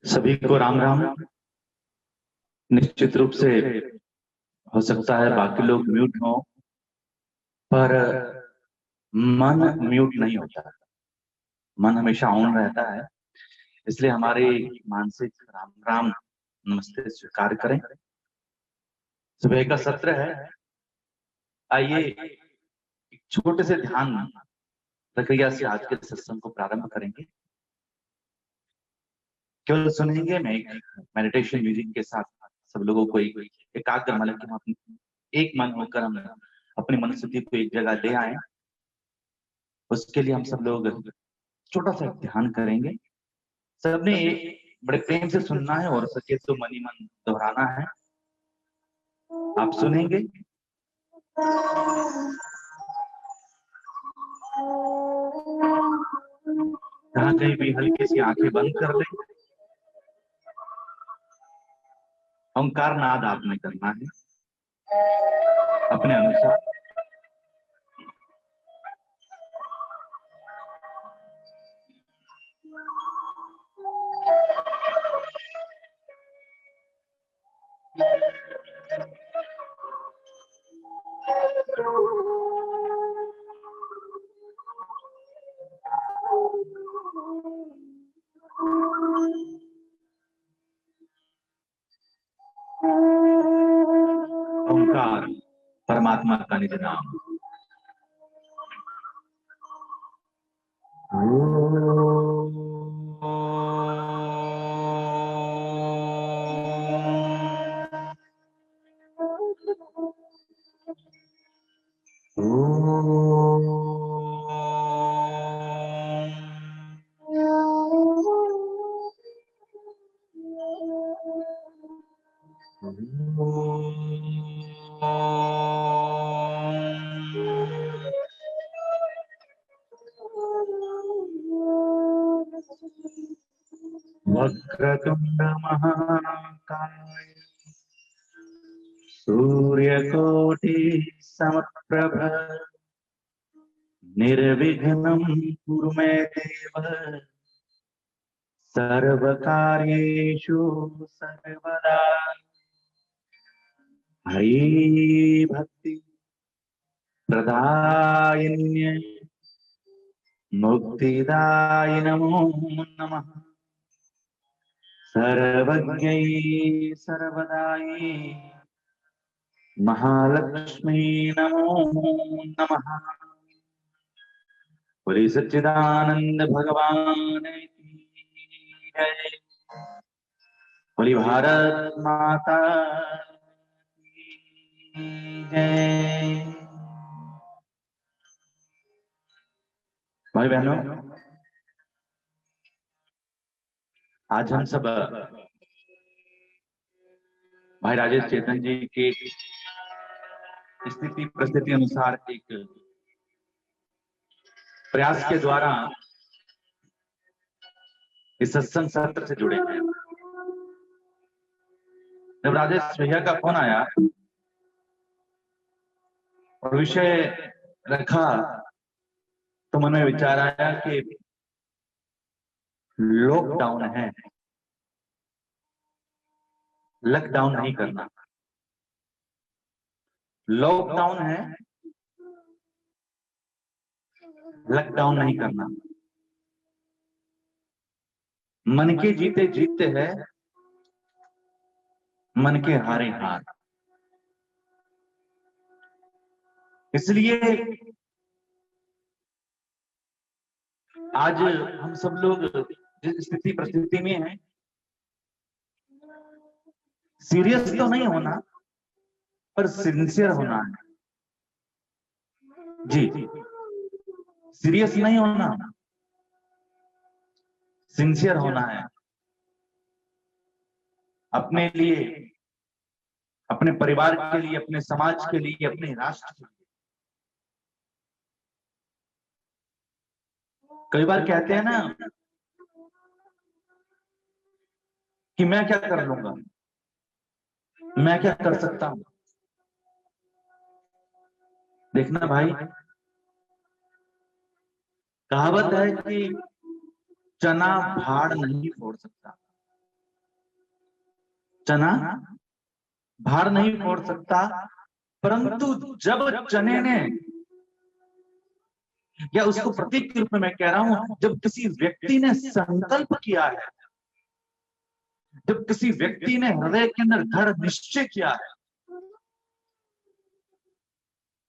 सभी को राम राम। निश्चित रूप से हो सकता है बाकी लोग म्यूट हो, पर मन म्यूट नहीं होता। मन हमेशा ऑन रहता है। इसलिए हमारी मानसिक राम राम नमस्ते स्वीकार करें। सुबह का सत्र है। आइए एक छोटे से ध्यान प्रक्रिया से आज के सत्संग को प्रारंभ करेंगे। केवल सुनेंगे। मैं एक मेडिटेशन म्यूजिक के साथ सब लोगों को एक एकाग्र मन की हम एक मन होकर हम अपनी मनस्थिति को एक जगह ले आए। उसके लिए हम सब लोग छोटा सा ध्यान करेंगे। सबने बड़े प्रेम से सुनना है और सके तो मन ही मन दोहराना है। आप सुनेंगे। जहां कहीं भी हल्की सी आंखें बंद कर ले। ओंकार नाद आपने करना है अपने अनुसार। ओंकार परमात्मा का निज नाम। वक्रतुंड महाकाय सूर्यकोटि समप्रभ निर्विघ्नं कुरु मे देव सर्वकार्येषु सर्वदा। हरि भक्ति प्रदायिन्ये मुक्तिदाय नमो नमः। सर्वज्ञै सर्वदायै महालक्ष्मी नमो नमः। बोले सच्चिदानंद भगवान की जय। बोली भारत माता की जय। भाई बहनों, आज हम सब भाई राजेश चेतन जी के स्थिति परिस्थिति अनुसार एक प्रयास के द्वारा इस सत्संग सत्र से जुड़े हैं। जब राजेश भैया का फोन आया और विषय रखा तो मन में विचार आया कि लॉकडाउन है, लॉकडाउन नहीं करना। लॉकडाउन है, लॉकडाउन नहीं करना। मन के जीते जीतते हैं, मन के हारे हार। इसलिए आज हम सब लोग जिस स्थिति परिस्थिति में हैं, सीरियस तो नहीं होना पर सिंसियर होना है। जी, सीरियस नहीं होना, सिंसियर होना है। अपने लिए, अपने परिवार के लिए, अपने समाज के लिए, अपने राष्ट्र के लिए। कई बार कहते हैं ना कि मैं क्या कर लूंगा, मैं क्या कर सकता हूं। देखना भाई, कहावत है कि चना भाड़ नहीं फोड़ सकता। चना भार नहीं फोड़ सकता, परंतु जब चने ने, या उसको प्रतीक के रूप में मैं कह रहा हूं, जब किसी व्यक्ति ने संकल्प किया है, जब किसी व्यक्ति ने हृदय के अंदर दृढ़ निश्चय किया है,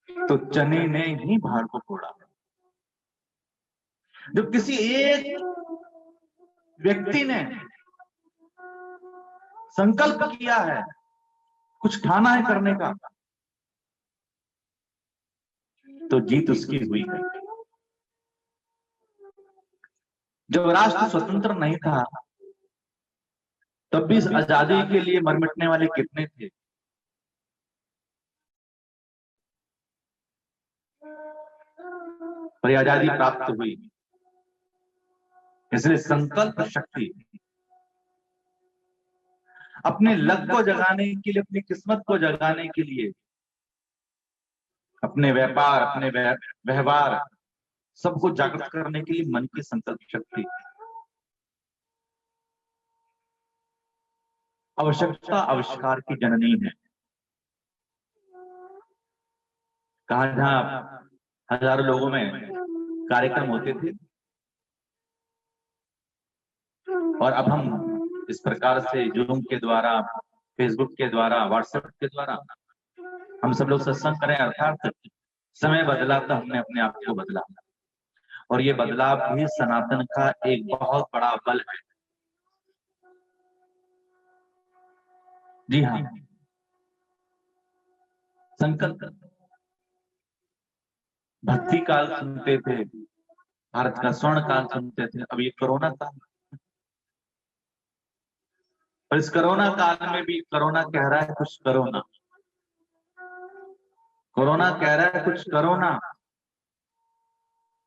तो चने ने ही भार को फोड़ा। जब किसी एक व्यक्ति ने संकल्प किया है, कुछ ठाना है करने का, तो जीत उसकी हुई है। जब राष्ट्र स्वतंत्र नहीं था, तब भी इस आजादी के लिए मर मिटने वाले कितने थे। पर आजादी प्राप्त हुई, इसलिए संकल्प शक्ति, अपने लक को जगाने के लिए, अपनी किस्मत को जगाने के लिए, अपने व्यापार, अपने व्यवहार, सबको जागृत करने के लिए मन की संकल्प शक्ति। आवश्यकता आविष्कार की जननी है। कहा जहां हजारों लोगों में कार्यक्रम होते थे, और अब हम इस प्रकार से जूम के द्वारा, फेसबुक के द्वारा, व्हाट्सएप के द्वारा हम सब लोग सत्संग करें, अर्थात समय बदला तो हमने अपने आप को बदला, और ये बदलाव भी सनातन का एक बहुत बड़ा बल है। जी हाँ, संकल्प। भक्ति काल सुनते थे, भारत का स्वर्ण काल सुनते थे, अब ये कोरोना काल, और इस कोरोना काल में भी कोरोना कह रहा है कुछ करो ना, कोरोना कह रहा है कुछ करो ना,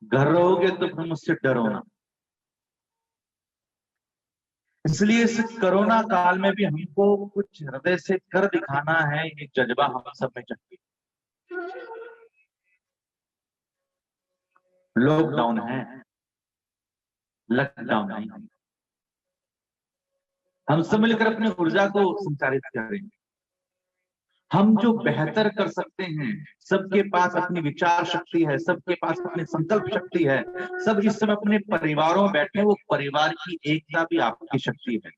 घर रहोगे तो फिर मुझसे डरो ना। इसलिए इस कोरोना काल में भी हमको कुछ हृदय से कर दिखाना है, ये जज्बा हम सब में चाहिए। लॉकडाउन है, लॉकडाउन नहीं। हम सब मिलकर अपनी ऊर्जा को संचारित करेंगे। हम जो बेहतर कर सकते हैं, सबके पास अपनी विचार शक्ति है, सबके पास अपनी संकल्प शक्ति है, सब इस समय अपने परिवारों में बैठे, वो परिवार की एकता भी आपकी शक्ति है।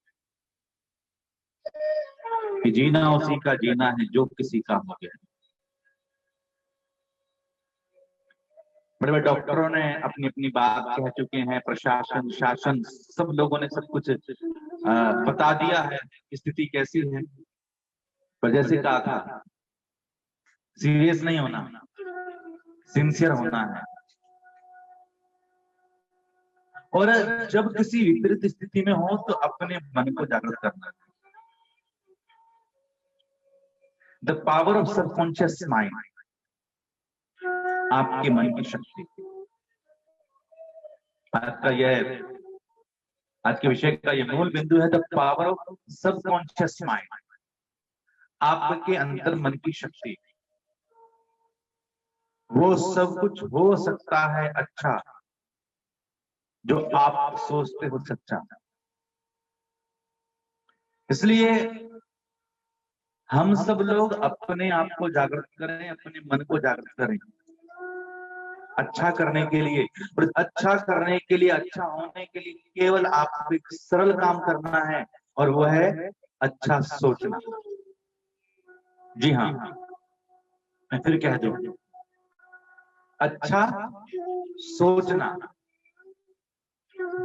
कि जीना उसी का जीना है जो किसी का हो गया। बड़े बड़े डॉक्टरों ने अपनी अपनी बात कह चुके हैं, प्रशासन, शासन, सब लोगों ने सब कुछ बता दिया है स्थिति कैसी है। पर जैसे कहा था, सीरियस नहीं होना, सिंसियर होना है। और जब किसी विपरीत स्थिति में हो तो अपने मन को जागृत करना है। The power of subconscious mind, आपके मन की शक्ति। आज के विषय का यह मूल बिंदु है, the power of subconscious mind, आपके अंदर मन की शक्ति। वो सब कुछ हो सकता है अच्छा जो आप सोचते हो सच्चा। इसलिए हम सब लोग अपने आप को जागृत करें, अपने मन को जागृत करें अच्छा करने के लिए। और अच्छा करने के लिए, अच्छा होने के लिए केवल आपको एक सरल काम करना है, और वो है अच्छा सोचना। जी हाँ, मैं फिर कह दूं, अच्छा सोचना।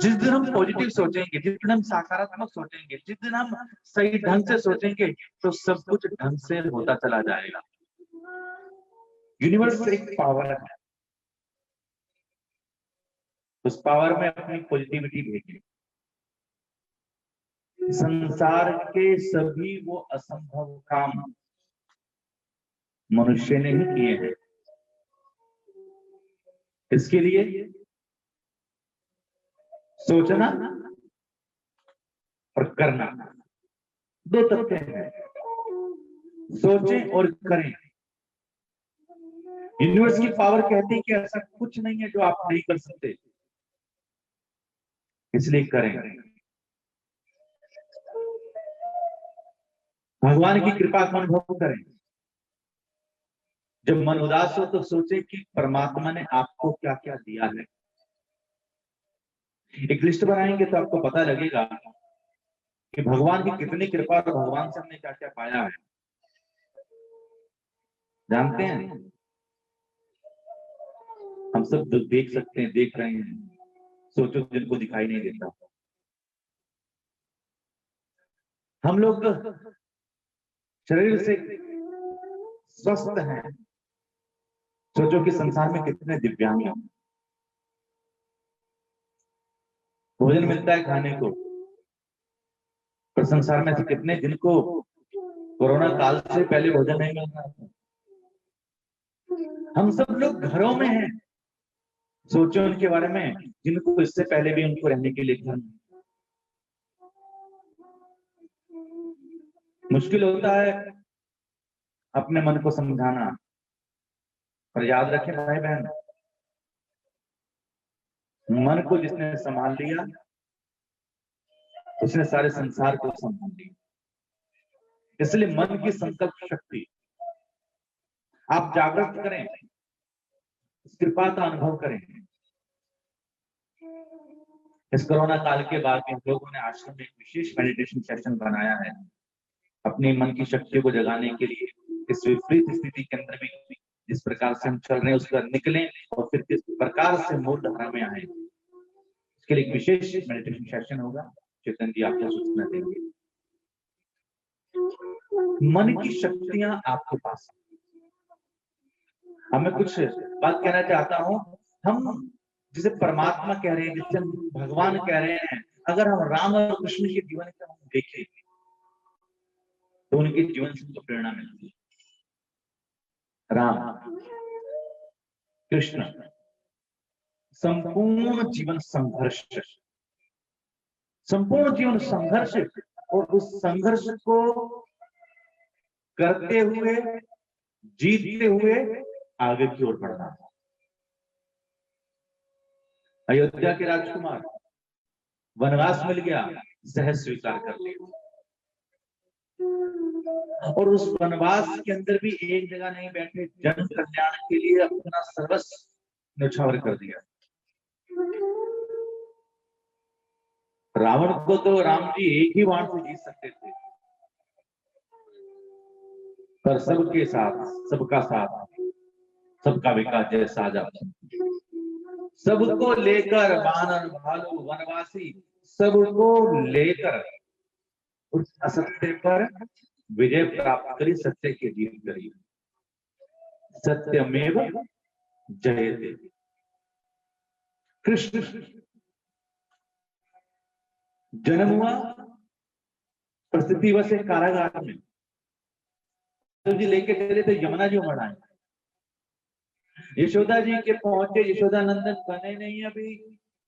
जिस दिन हम पॉजिटिव सोचेंगे, जिस दिन हम सकारात्मक सोचेंगे, जिस दिन हम सही ढंग से सोचेंगे, तो सब कुछ ढंग से होता चला जाएगा। यूनिवर्स एक पावर है, उस पावर में अपनी पॉजिटिविटी भेजिए। संसार के सभी वो असंभव काम मनुष्य ने ही किए हैं। इसके लिए सोचना और करना दो तथ्य हैं, सोचें और करें। यूनिवर्स की पावर कहती है कि ऐसा कुछ नहीं है जो आप नहीं कर सकते, इसलिए करें। भगवान की कृपा का अनुभव करें। जब मन उदास हो तो सोचे कि परमात्मा ने आपको क्या क्या दिया है। एक लिस्ट बनाएंगे तो आपको पता लगेगा कि भगवान की कितनी कृपा और भगवान से हमने क्या क्या पाया है। जानते हैं, हम सब देख सकते हैं, देख रहे हैं, सोचो जिनको दिखाई नहीं देता। हम लोग शरीर से स्वस्थ हैं, सोचो कि संसार में कितने दिव्यांग हैं। भोजन मिलता है खाने को, पर संसार में से कितने जिनको कोरोना काल से पहले भोजन नहीं मिल रहा था। हम सब लोग घरों में हैं, सोचो उनके बारे में जिनको इससे पहले भी उनको रहने के लिए घर नहीं। मुश्किल होता है अपने मन को समझाना, पर याद रखें भाई बहन, मन को जिसने संभाल लिया उसने सारे संसार को संभाल लिया। इसलिए मन की संकल्प शक्ति आप जागृत करें, इस कृपा का अनुभव करें। इस कोरोना काल के बाद भी हम लोगों ने आश्रम में एक विशेष मेडिटेशन सेशन बनाया है अपने मन की शक्ति को जगाने के लिए। इस विपरीत स्थिति के अंदर भी जिस प्रकार से हम चल रहे हैं उसका निकलें और फिर किस प्रकार से मूल धारा में आए, इसके लिए एक विशेष मेडिटेशन सेशन होगा। चेतन जी आपको सूचना देंगे। मन की शक्तियां आपके पास, अब मैं कुछ बात कहना चाहता हूं। हम जिसे परमात्मा कह रहे हैं, जिसे हम भगवान कह रहे हैं, अगर हम राम और कृष्ण के जीवन को हम देखें तो उनके जीवन से हमको प्रेरणा मिलती है। राम कृष्ण संपूर्ण जीवन संघर्ष, संपूर्ण जीवन संघर्ष, और उस संघर्ष को करते हुए जीतते हुए आगे की ओर बढ़ना। अयोध्या के राजकुमार, वनवास मिल गया, सहज स्वीकार कर लिया, और उस वनवास के अंदर भी एक जगह नहीं बैठे, जन कल्याण के लिए अपना सर्वस्व न्यौछावर कर दिया। रावण को तो राम जी एक ही बाण से जीत सकते थे, पर सबके साथ, सबका साथ, सबका विकास जैसा आ जाता, सबको लेकर, वानर भालू वनवासी सबको लेकर उस असत्य पर विजय प्राप्त करी, सत्य की जीत करी। सत्यमेव जयते। कृष्ण जन्म हुआ परिस्थिति वश कारागार में, तो जी लेके चले तो यमुना जी उमड़ आए। यशोदा जी के पहुंचे, यशोदा नंदन बने नहीं, अभी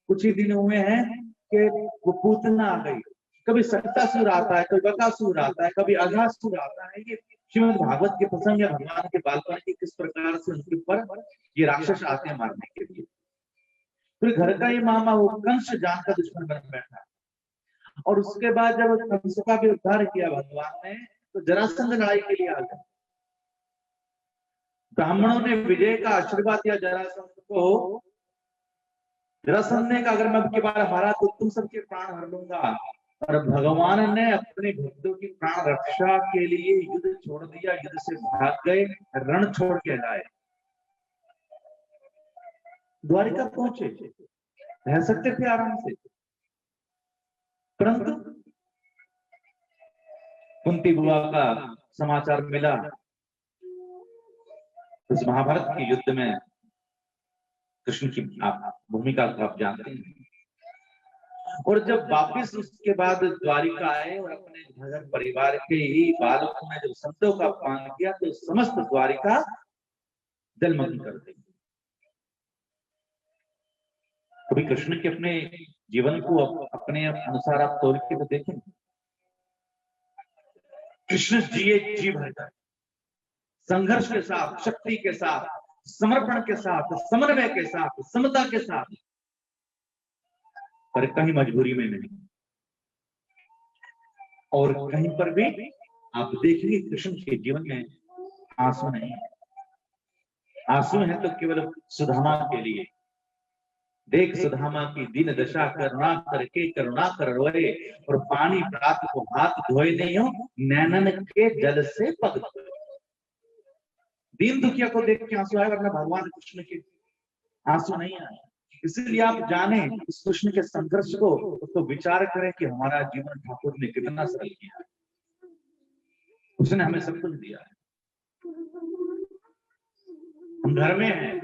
कुछ ही दिन हुए हैं कि वो पूतना आ गई। कभी सत्तासुर आता है, कभी बकासुर आता है, कभी अघासुर आता है। ये श्रीमद् भागवत के प्रसंग या भगवान के बालपन की किस प्रकार से उनके ऊपर ये राक्षस आते हैं मारने के लिए। फिर घर का ही मामा वो कंस जान का दुश्मन बन बैठा, और उसके बाद जब कंस का भी उद्धार किया भगवान ने, तो जरासंध लड़ाई के लिए आ गया। ब्राह्मणों ने विजय का आशीर्वाद दिया जरासंध को। जरासंध ने कहा अगर मैं अब की बार हारा तो तुम सबके प्राण हर लूंगा, और भगवान ने अपने भक्तों की प्राण रक्षा के लिए युद्ध छोड़ दिया, युद्ध से भाग गए, रण छोड़ के लाए, द्वारिका पहुंचे, रह सकते थे आराम से, परंतु कुंती बुआ का समाचार मिला। उस महाभारत के युद्ध में कृष्ण की आप भूमिका को आप जानते हैं। और जब वापिस उसके बाद द्वारिका आए और अपने घर परिवार के ही बालकों ने जब शब्दों का अपमान किया, तो समस्त द्वारिका जलमग्न कर दी। कभी कृष्ण के अपने जीवन को अपने अनुसार आप तोड़ के तो देखें। कृष्ण जिए जी भरकर, संघर्ष के साथ, शक्ति के साथ, समर्पण के साथ, समन्वय के साथ, समता के साथ, पर कहीं मजबूरी में नहीं, और कहीं पर भी आप देखिए कृष्ण के जीवन में आंसू नहीं है, आंसू है तो केवल सुदामा के लिए। देख सुदामा की दीन दशा, करुणा करके करुणा कर रोए, और पानी प्राप्त को हाथ धोए नहीं हो, नैनन के जल से पग धोए। दीन दुखिया को देख के आंसू आए, वरना भगवान कृष्ण के आंसू नहीं आए। इसलिए आप जाने इस कृष्ण के संघर्ष को, उसको विचार करें कि हमारा जीवन ठाकुर ने कितना सरल किया है। उसने हमें सब कुछ दिया है, हम घर में हैं,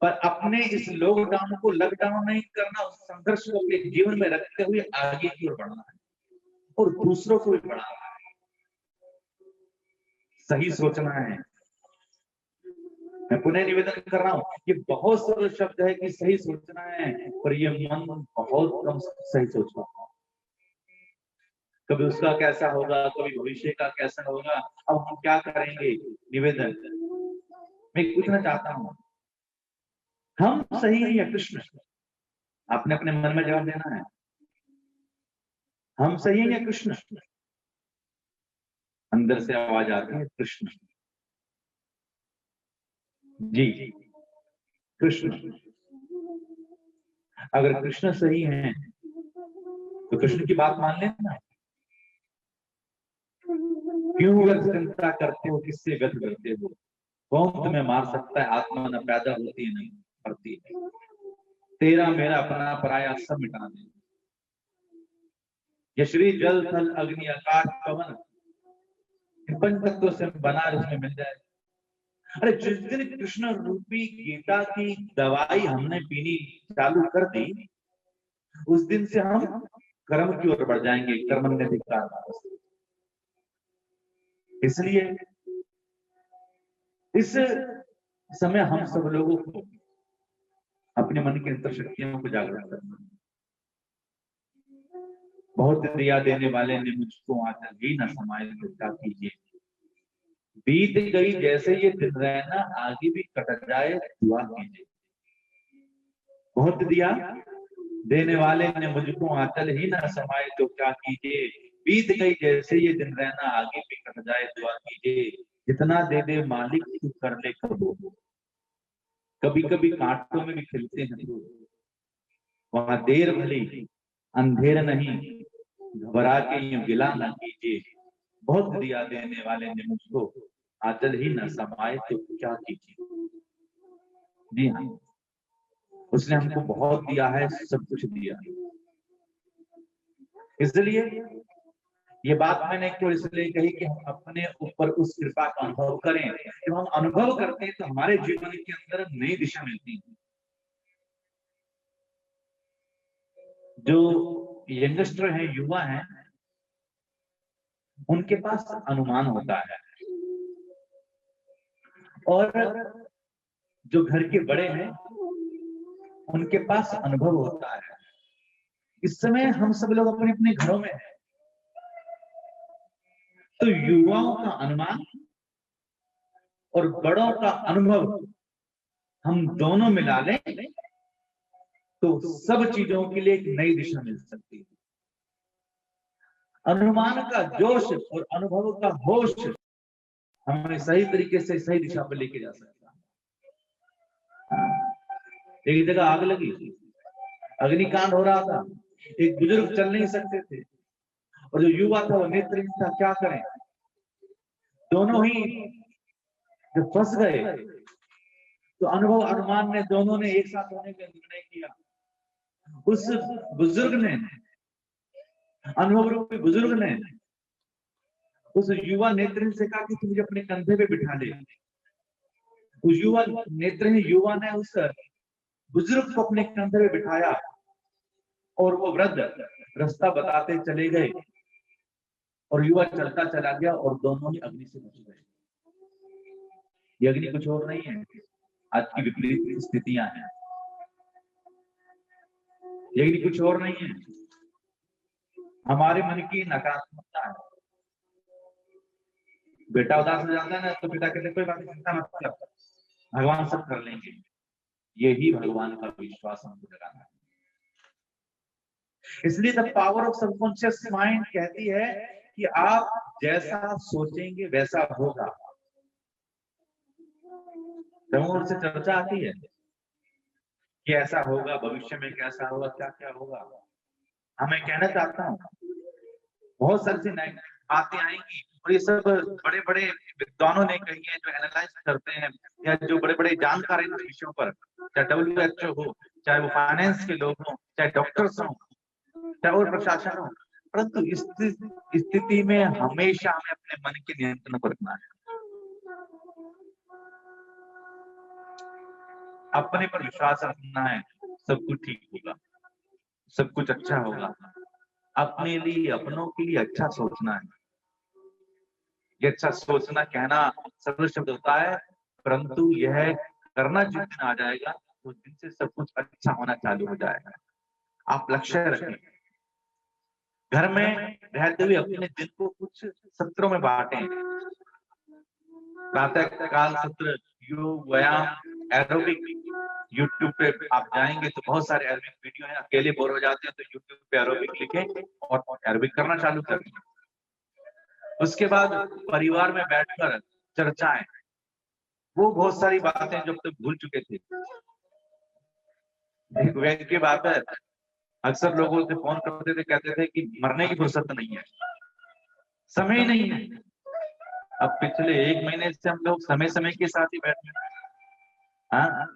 पर अपने इस लॉकडाउन को लॉकडाउन नहीं करना, उस संघर्ष को अपने जीवन में रखते हुए आगे की ओर बढ़ना है और दूसरों को भी बढ़ाना है। सही सोचना है। मैं पुनः निवेदन कर रहा हूं, ये बहुत सरल शब्द है कि सही सोचना है, पर ये मन बहुत कम सही सोच पाता है। कभी उसका कैसा होगा, कभी भविष्य का कैसा होगा, अब हम क्या करेंगे। निवेदन मैं पूछना चाहता हूं, हम सही है या कृष्ण? आपने अपने मन में जवाब देना है। हम सही है या कृष्ण? अंदर से आवाज आती है कृष्ण। जी कृष्ण। अगर कृष्ण सही है तो कृष्ण की बात मान लेना। क्यों व्यर्थ चिंता करते हो, किससे व्यर्थ करते हो? कौन तुम्हें मार सकता है? आत्मा न पैदा होती नहीं मरती है। तेरा मेरा अपना पराया सब मिटा दे। ये श्री जल थल अग्नि आकाश पवन, इन पंच तत्वों से बना, उसमें मिल जाए। अरे जिस दिन कृष्ण रूपी गीता की दवाई हमने पीनी चालू कर दी, उस दिन से हम कर्म की ओर बढ़ जाएंगे, कर्मण्यधिकार। इसलिए इस समय हम सब लोगों को अपने मन की अंतर शक्तियों को जागृत करना। बहुत दिया देने वाले ने मुझको आकर भी न समाये तो क्या कीजिए। बीत गई जैसे ये दिन रहना, आगे भी कट जाए दुआ कीजिए। बहुत दिया देने वाले ने मुझको आंचल ही न समाये तो क्या कीजिए। बीत गई जैसे ये दिन रहना, आगे भी कट जाए दुआ कीजिए। जितना दे दे मालिक तू कर ले कबूल, कभी कभी कांटों में भी खिलते हैं तो, वहां देर भली अंधेर नहीं, घबरा के यूं गिला न कीजिए। बहुत दिया देने वाले ने मुझको आंचल ही न समाये तो क्या कीजिए। जी हाँ, उसने हमको बहुत दिया है, सब कुछ दिया। इसलिए ये बात मैंने क्यों इसलिए कही कि हम अपने ऊपर उस कृपा का अनुभव करें। जब हम अनुभव करते हैं तो हमारे जीवन के अंदर नई दिशा मिलती है। जो यंगस्टर हैं, युवा हैं, उनके पास अनुमान होता है, और जो घर के बड़े हैं उनके पास अनुभव होता है। इस समय हम सब लोग अपने अपने घरों में हैं, तो युवाओं का अनुमान और बड़ों का अनुभव हम दोनों मिला लें तो सब चीजों के लिए एक नई दिशा मिल सकती है। अनुमान का जोश और अनुभव का होश हमें सही तरीके से सही दिशा पर लेके जा सकता है। एक जगह आग लगी, अग्निकांड हो रहा था, एक बुजुर्ग चल नहीं सकते थे, और जो युवा था वो नेत्रहीन था, क्या करें। दोनों ही जब फंस गए तो अनुभव अनुमान ने दोनों ने एक साथ होने का निर्णय किया। उस बुजुर्ग ने, अनुभव रूपी बुजुर्ग ने उस युवा नेत्रहीन से कहा कि तू मुझे अपने कंधे पे बिठा ले। उस युवा नेत्रहीन युवा ने उस बुजुर्ग को अपने कंधे पे बिठाया, और वो वृद्ध रास्ता बताते चले गए, और युवा चलता चला गया, और दोनों ही अग्नि से बच गए। ये अग्नि कुछ और नहीं है, आज की विपरीत स्थितियां हैं। ये अग्नि कुछ और नहीं है, हमारे मन की नकारात्मकता है। बेटा उदास हो जाता है ना, तो पिता कहते कोई बात नहीं, चिंता मत कर, भगवान सब कर लेंगे। यही भगवान का विश्वास हमको जगाना है। इसलिए the power of subconscious mind कहती है कि आप जैसा सोचेंगे वैसा होगा। तमोर से चर्चा आती है कि ऐसा होगा, भविष्य में कैसा होगा, क्या क्या होगा। मैं कहना चाहता हूँ बहुत सारी नई बातें आएंगी और ये सब बड़े बड़े विद्वानों ने कही है, जो एनालाइज करते हैं या जो बड़े बड़े जानकार हैं इन विषयों पर, चाहे WHO हो, चाहे वो फाइनेंस के लोग हों, चाहे डॉक्टर्स हों, चाहे और प्रशासन हो। परंतु इस स्थिति में हमेशा हमें अपने मन के नियंत्रण को रखना है, अपने पर विश्वास रखना है। सब कुछ ठीक होगा, सब कुछ अच्छा होगा। अपने लिए, अपनों के लिए अच्छा सोचना है। ये अच्छा सोचना कहना सरल शब्द होता है, परंतु यह करना जिस दिन आ जाएगा उस दिन से सब कुछ अच्छा होना चालू हो जाएगा। आप लक्ष्य रखें, घर में रहते हुए अपने दिन को कुछ सत्रों में बांटें। प्रातः काल सत्र, योग, व्यायाम, एरोबिक। यूट्यूब पे आप जाएंगे तो बहुत सारे एरोबिक वीडियो हैं। अकेले बोर हो जाते हैं तो यूट्यूब पे एरोबिक लिखें और एरोबिक करना चालू करें। उसके बाद परिवार में बैठकर चर्चाएं, वो बहुत सारी बातें जो अब तक भूल चुके थे। एक व्यक्ति की बात है, अक्सर लोगों से फोन करते थे, कहते थे कि मरने की फुर्सत नहीं है, समय नहीं है। अब पिछले 1 महीने से हम लोग समय समय के साथ ही बैठे हैं। हाँ,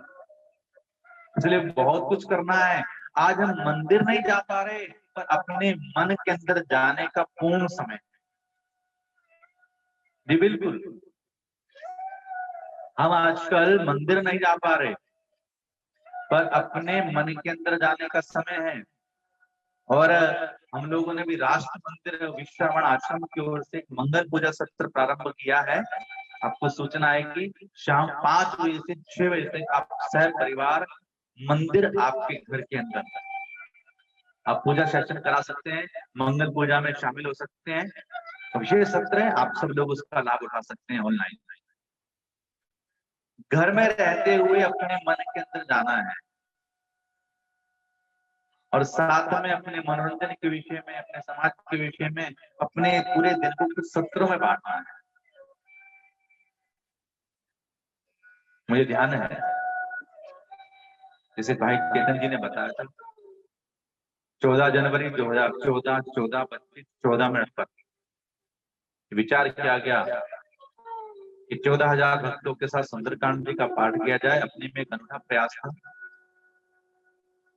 इसलिए बहुत कुछ करना है। आज हम मंदिर नहीं जा पा रहे, पर अपने मन के अंदर जाने का पूर्ण समय। जी बिल्कुल, हम आजकल मंदिर नहीं जा पा रहे, पर अपने मन के अंदर जाने का समय है। और हम लोगों ने भी राष्ट्र मंदिर विश्रमण आश्रम की ओर से एक मंगल पूजा सत्र प्रारंभ किया है। आपको सूचना है कि शाम 5 बजे से 6 बजे तक आप सह परिवार मंदिर आपके घर के अंदर आप पूजा सेशन करा सकते हैं, मंगल पूजा में शामिल हो सकते हैं। विशेष सत्र है, आप सब लोग उसका लाभ उठा सकते हैं ऑनलाइन। घर में रहते हुए अपने मन के अंदर जाना है और साथ में अपने मनोरंजन के विषय में, अपने समाज के विषय में, अपने पूरे दिन को कुछ सत्रों में बांटना है। मुझे ध्यान है, जैसे भाई चेतन जी ने बताया था, 14 जनवरी 2014, 14:25, 14 मिनट पर विचार किया गया कि 14,000 भक्तों के साथ सुंदरकांड जी का पाठ किया जाए। अपने में एक अनूठा प्रयास था,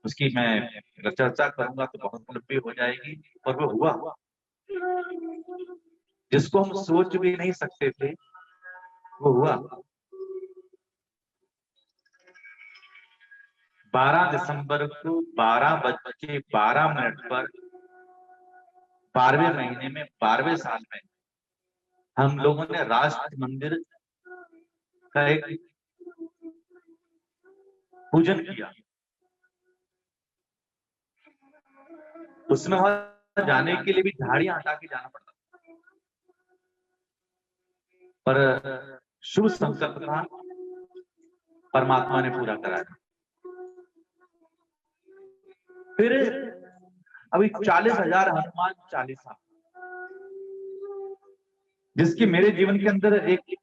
उसकी मैं चर्चा करूंगा तो बहुत लंबी हो जाएगी, और वो हुआ जिसको हम सोच भी नहीं सकते थे, वो हुआ। 12 दिसंबर को 12:12 पर 12वें महीने में 12वें साल में हम लोगों ने राष्ट्र मंदिर का एक पूजन किया। उसमें जाने के लिए भी झाड़ियां हटा के जाना पड़ता, पर शुभ संकल्प था, परमात्मा ने पूरा कराया। फिर अभी 40,000 हनुमान चालीसा, जिसकी मेरे जीवन के अंदर एक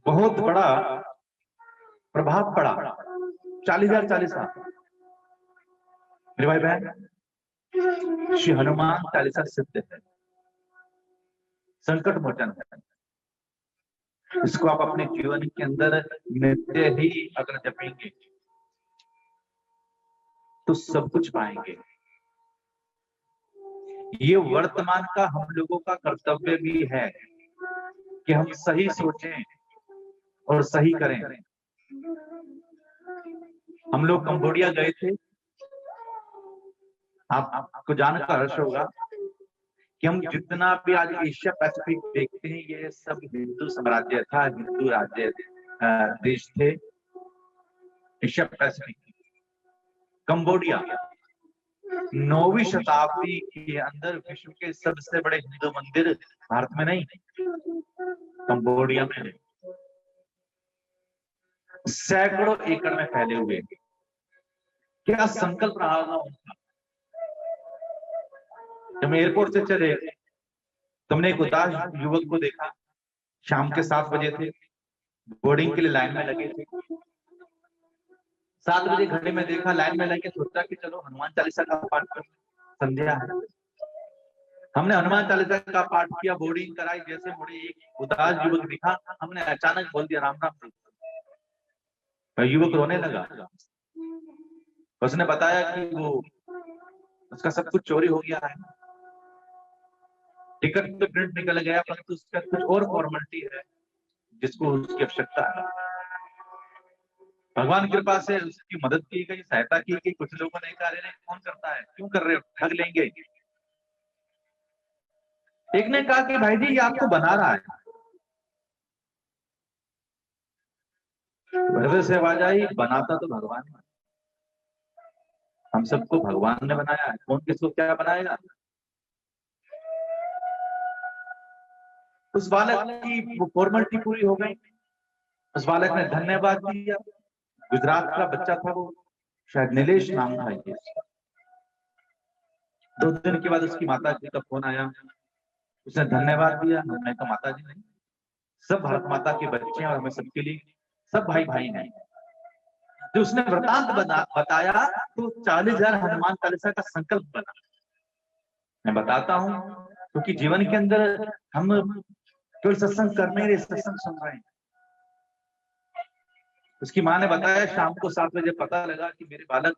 बहुत बड़ा प्रभाव पड़ा। 40,000 चालीसा, मेरे भाई बहन, श्री हनुमान चालीसा सिद्ध है, संकट मोचन है। इसको आप अपने जीवन के अंदर नित्य ही अगर जपेंगे तो सब कुछ पाएंगे। ये वर्तमान का हम लोगों का कर्तव्य भी है कि हम सही सोचें और सही करें। हम लोग कंबोडिया गए थे, आपको जानकर हर्ष होगा कि हम जितना भी आज एशिया पैसिफिक देखते हैं, ये सब हिंदू साम्राज्य था, हिंदू राज्य देश थे। एशिया पैसिफिक, कंबोडिया 9वीं शताब्दी के अंदर विश्व के सबसे बड़े हिंदू मंदिर भारत में नहीं, कंबोडिया में है। सैकड़ों एकड़ में फैले हुए। क्या संकल्प रहा होगा उनका, जब मैं एयरपोर्ट से चले, तुमने एक उदास युवक को देखा, शाम के 7 बजे थे, बोर्डिंग के लिए लाइन में लगे थे। 7 बजे घड़ी में देखा, लाइन में लगे, सोचा कि चलो हनुमान चालीसा का पाठ कर, संध्या है। हमने हनुमान चालीसा का पाठ किया, बोर्डिंग कराई, जैसे मुझे एक उदास युवक दिखा, हमने अचानक बोल दिया राम राम। युवक रोने लगा। उसने बताया कि वो उसका सब कुछ चोरी हो गया है, टिकट तो प्रिंट निकल गया, परंतु उसका कुछ और फॉर्मेलिटी है जिसको उसकी आवश्यकता है। भगवान की कृपा से उसकी मदद की गई, सहायता की गई। कुछ लोगों ने कहा अरे कौन करता है, क्यों कर रहे हो, ठग लेंगे। एक ने कहा कि भाई जी ये आपको बना रहा है। हृदय से आवाज आई, बनाता तो भगवान है, हम सबको भगवान ने बनाया है, कौन किसको क्या बनाएगा। उस बालक की वो फॉर्मेलिटी पूरी हो गई। उस बालक ने धन्यवाद दिया। गुजरात का बच्चा था वो, शायद नीलेश नाम था ये। 2 दिन के बाद उसकी माता जी का फोन आया, उसने धन्यवाद दिया। हमने कहा माता जी नहीं, सब भारत माता के बच्चे हैं और हमें सबके लिए सब भाई भाई हैं। जो उसने वृतांत बताया तो 40,000 हनुमान चालीसा का संकल्प बना। मैं बताता हूँ क्योंकि जीवन के अंदर हम केवल सत्संग करने रहे, सत्संग सुन रहे हैं। उसकी माँ ने बताया शाम को 7 बजे पता लगा कि मेरे बालक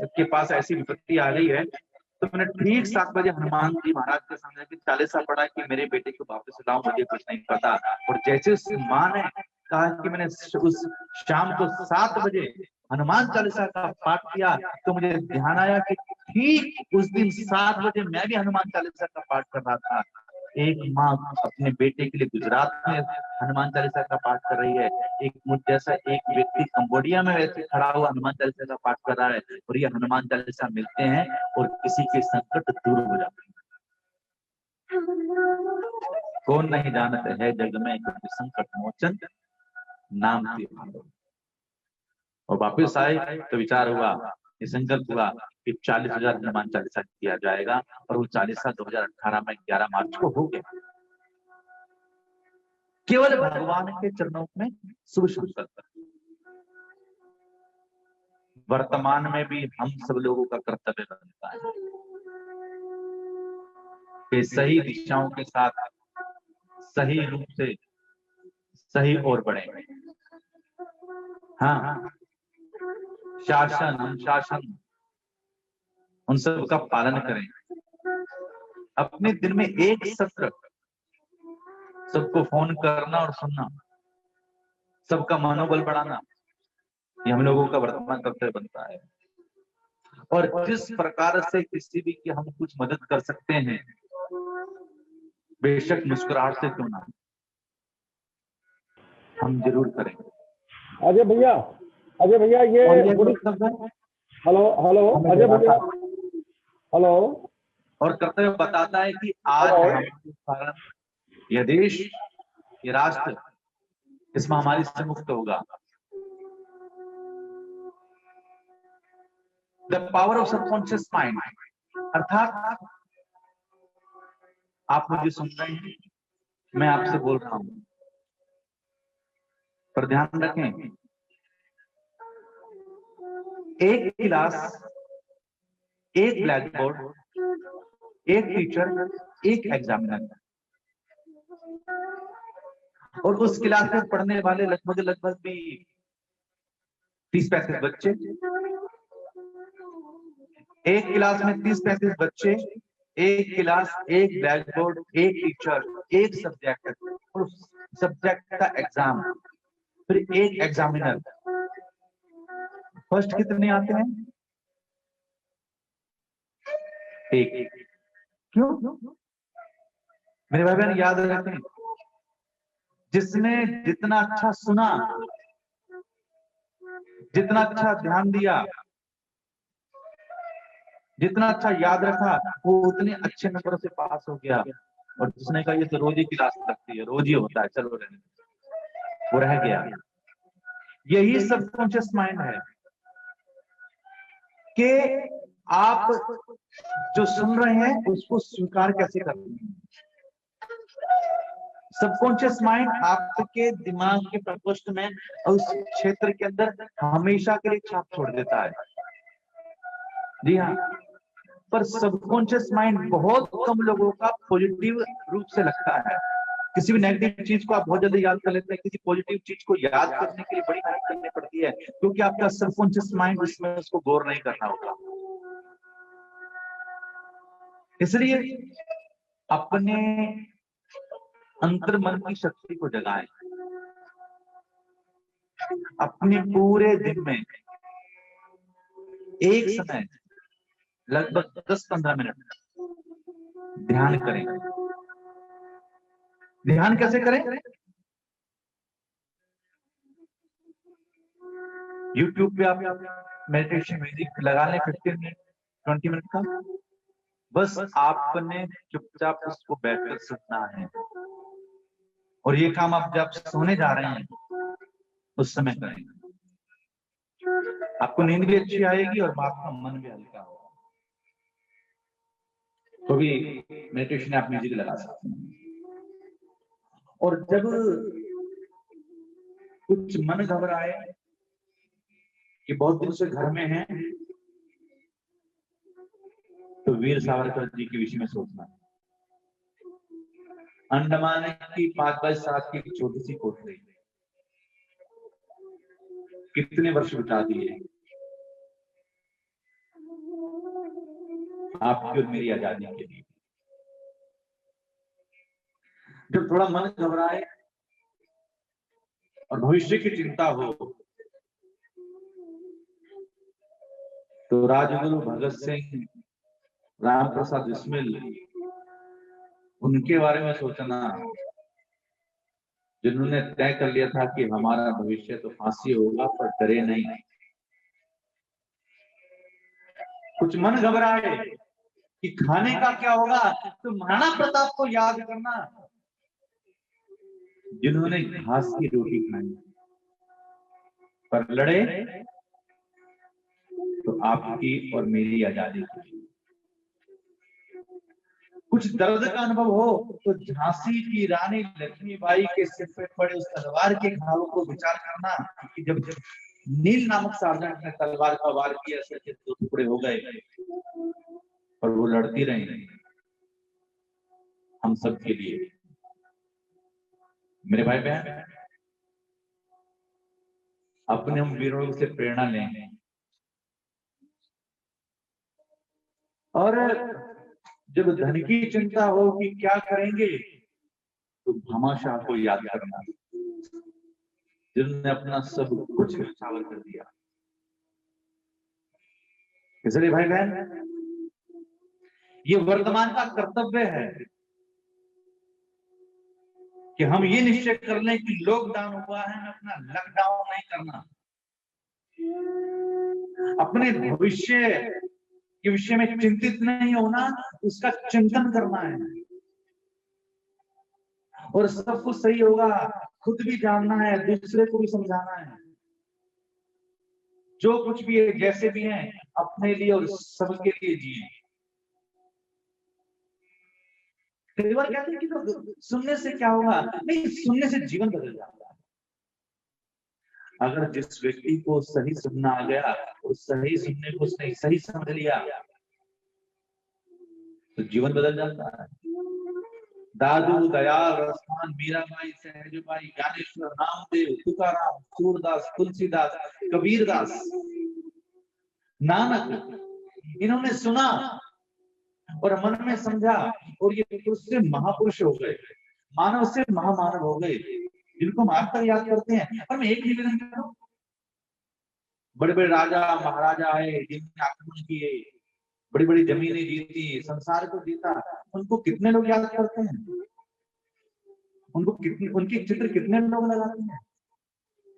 के पास ऐसी विपत्ति आ गई है, तो मैंने ठीक 7 बजे हनुमान जी महाराज के सामने की चालीसा पढ़ा कि मेरे बेटे को वापस लाओ, मुझे कुछ नहीं पता। और जैसे उस माँ ने कहा कि मैंने उस शाम को 7 बजे हनुमान चालीसा का पाठ किया, तो मुझे ध्यान आया कि ठीक उस दिन 7 बजे मैं भी हनुमान चालीसा का पाठ कर रहा था। एक माँ अपने बेटे के लिए गुजरात में हनुमान चालीसा का पाठ कर रही है, एक मुझ जैसा एक व्यक्ति कंबोडिया में वैसे खड़ा हुआ हनुमान चालीसा का पाठ कर रहा है, और ये हनुमान चालीसा मिलते हैं और किसी के संकट दूर हो जाते हैं। कौन नहीं जानते है जग में संकट मोचन नाम तिहारो। और वापिस आए तो विचार हुआ, ये संकल्प हुआ कि 40,000 हनुमान चालीसा किया जाएगा, और वो चालीसा 2018 में 11 मार्च को हो गया। केवल भगवान के चरणों में शुभ संकल्प। वर्तमान में भी हम सब लोगों का कर्तव्य बनता है कि सही दिशाओं के साथ सही रूप से सही ओर बढ़े। हाँ, शासन अनुशासन उन सब का पालन करें। अपने दिन में एक सत्र सबको फोन करना और सुनना, सबका मनोबल बढ़ाना, ये हम लोगों का वर्तमान कर्तव्य बनता है। और जिस प्रकार से किसी भी की हम कुछ मदद कर सकते हैं, बेशक मुस्कुराहट से क्यों ना, हम जरूर करें। अजय भैया ये हेलो अजय भैया हेलो। और कर्तव्य बताता है कि आज हमारे कारण यह देश, ये राष्ट्र इस महामारी से मुक्त होगा। The power of subconscious mind, अर्थात आप मुझे सुन रहे हैं, मैं आपसे बोल रहा हूं, पर ध्यान रखें, एक क्लास, एक ब्लैक बोर्ड, एक टीचर, एक एग्जामिनर, और उस क्लास में पढ़ने वाले लगभग भी 30-35 बच्चे। एक क्लास में 30-35 बच्चे, एक क्लास, एक ब्लैक बोर्ड, एक टीचर, एक सब्जेक्ट, और सब्जेक्ट का एग्जाम, फिर एक एग्जामिनर। फर्स्ट कितने आते हैं? एक। क्यों? मेरे भाई बहन याद रखें, जिसने जितना अच्छा सुना, जितना अच्छा ध्यान दिया, जितना अच्छा याद रखा, वो उतने अच्छे नंबरों से पास हो गया। और जिसने कहा ये तो रोज ही क्लास लगती है, रोज ही होता है, चलो रहने, वो रह गया। यही सबकॉन्शियस माइंड है कि आप जो सुन रहे हैं उसको स्वीकार कैसे करते हैं। सबकॉन्शियस माइंड आपके दिमाग के प्रकोष्ठ में और उस क्षेत्र के अंदर हमेशा के लिए छाप छोड़ देता है। जी हाँ, पर सबकॉन्शियस माइंड बहुत कम लोगों का पॉजिटिव रूप से लगता है। किसी भी नेगेटिव चीज को आप बहुत जल्दी याद कर लेते हैं, किसी पॉजिटिव चीज को याद करने के लिए बड़ी मेहनत करनी पड़ती है, क्योंकि आपका सबकॉन्शियस माइंड उसमें उसको गौर नहीं करना होगा। इसलिए अपने अंतर मन की शक्ति को जगाएं। अपने पूरे दिन में एक समय लगभग 10-15 मिनट ध्यान करें। ध्यान कैसे करें? YouTube पे आप मेडिटेशन म्यूजिक लगा लें 15 मिनट 20 मिनट का। बस आपने चुपचाप उसको बैठकर सुनना है, और ये काम आप जब सोने जा रहे हैं उस समय करें। आपको नींद भी अच्छी आएगी और आपका मन भी हल्का होगा। तो भी मेडिटेशन आप म्यूजिक लगा सकते हैं। और जब कुछ मन घबराए कि बहुत दिन से घर में है, तो वीर सावरकर जी के विषय में सोचना। अंडमान की 5x7 की छोटी सी कोठरी, कितने वर्ष बिता दिए आपकी और मेरी आजादी के लिए। जब थोड़ा मन घबराए और भविष्य की चिंता हो, तो राजगुरु भगत सिंह, राम प्रसाद बिस्मिल, उनके बारे में सोचना, जिन्होंने तय कर लिया था कि हमारा भविष्य तो फांसी होगा पर डरे नहीं। कुछ मन घबराए कि खाने का क्या होगा, तो महाराणा प्रताप को याद करना, जिन्होंने घास की रोटी खाई पर लड़े तो आपकी और मेरी आजादी की। कुछ दर्द का अनुभव हो तो झांसी की रानी लक्ष्मीबाई के सिर पे पड़े उस तलवार के घाव को विचार करना कि जब नील नामक सार्जेंट ने तलवार का वार किया, सिर के 2 टुकड़े हो गए और वो लड़ती रही हम सब के लिए। मेरे भाई बहन, अपने हम वीरों से प्रेरणा लें और जब धन की चिंता हो कि क्या करेंगे, तो भामाशाह को याद करना, जिन्होंने अपना सब कुछ न्यौछावर कर दिया। इसलिए भाई बहन, ये वर्तमान का कर्तव्य है कि हम ये निश्चय कर लें कि लॉकडाउन हुआ है, मैं अपना लॉकडाउन नहीं करना। अपने भविष्य के विषय में चिंतित नहीं होना, उसका चिंतन करना है और सब कुछ सही होगा। खुद भी जानना है, दूसरे को भी समझाना है। जो कुछ भी है, जैसे भी है, अपने लिए और सबके लिए जिए। कई बार कहते हैं कि तो सुनने से क्या होगा? नहीं, सुनने से जीवन बदल जाता है। अगर जिस व्यक्ति को सही सुनना आ गया और सही सुनने को उसने सही समझ लिया, तो जीवन बदल जाता है। दादू, दयाल, रसमान, मीराबाई, सहजबाई, ज्ञानेश्वर, नामदेव, तुकाराम, सूरदास, तुलसीदास, कबीरदास, नानक, इन्होंने सुना और मन में समझा और ये पुरुष से महापुरुष हो गए, मानव से महामानव हो गए, जिनको हम आज तक याद करते हैं। और मैं एक निवेदन कर रहा हूं, बड़े बड़े राजा महाराजा आए, जिन्होंने आक्रमण किए, बड़ी बड़ी जमीनें जीती, संसार को जीता, उनको कितने लोग याद करते हैं? उनको कितने, उनके चित्र कितने लोग लगाते हैं?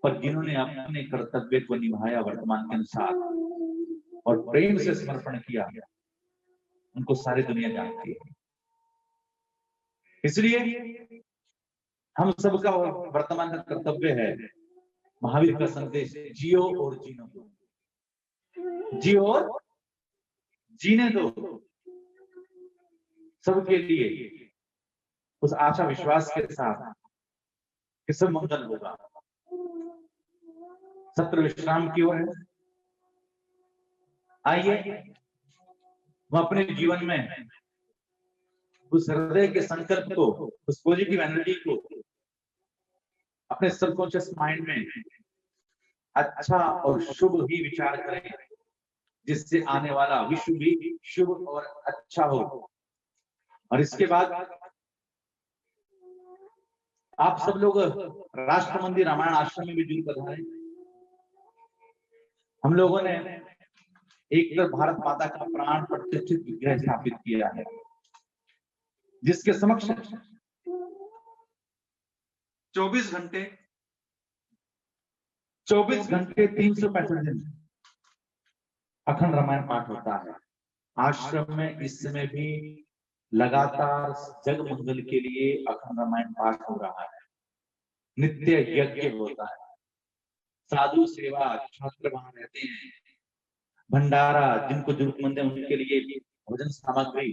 पर जिन्होंने अपने कर्तव्य को निभाया वर्तमान के अनुसार और प्रेम से समर्पण किया, उनको सारी दुनिया जानती है। इसलिए हम सबका वर्तमान का कर्तव्य है, महावीर का संदेश, जियो और जीनो, जियो जीने दो सबके लिए उस आशा विश्वास के साथ कि सब मंगल होगा। सत्र विश्राम की ओर है। आइए हम अपने जीवन में उस हृदय के संकल्प को, उस पॉजिटिव एनर्जी को अपने सबकॉन्शियस माइंड में अच्छा और शुभ ही विचार करें, जिससे आने वाला विश्व भी शुभ और अच्छा हो। और इसके बाद आप सब लोग राष्ट्र मंदिर रामायण आश्रम में भी जुड़ पधारे। हम लोगों ने एक तरफ भारत माता का प्राण प्रतिष्ठित विग्रह स्थापित किया है, जिसके समक्ष 24 घंटे 365 दिन अखंड रामायण पाठ होता है। आश्रम में इस समय भी लगातार जग मंगल के लिए अखंड रामायण पाठ हो रहा है। नित्य यज्ञ होता है, साधु सेवा, छात्र वहां रहते हैं, भंडारा, जिनको जरूरतमंद है उनके लिए भोजन सामग्री,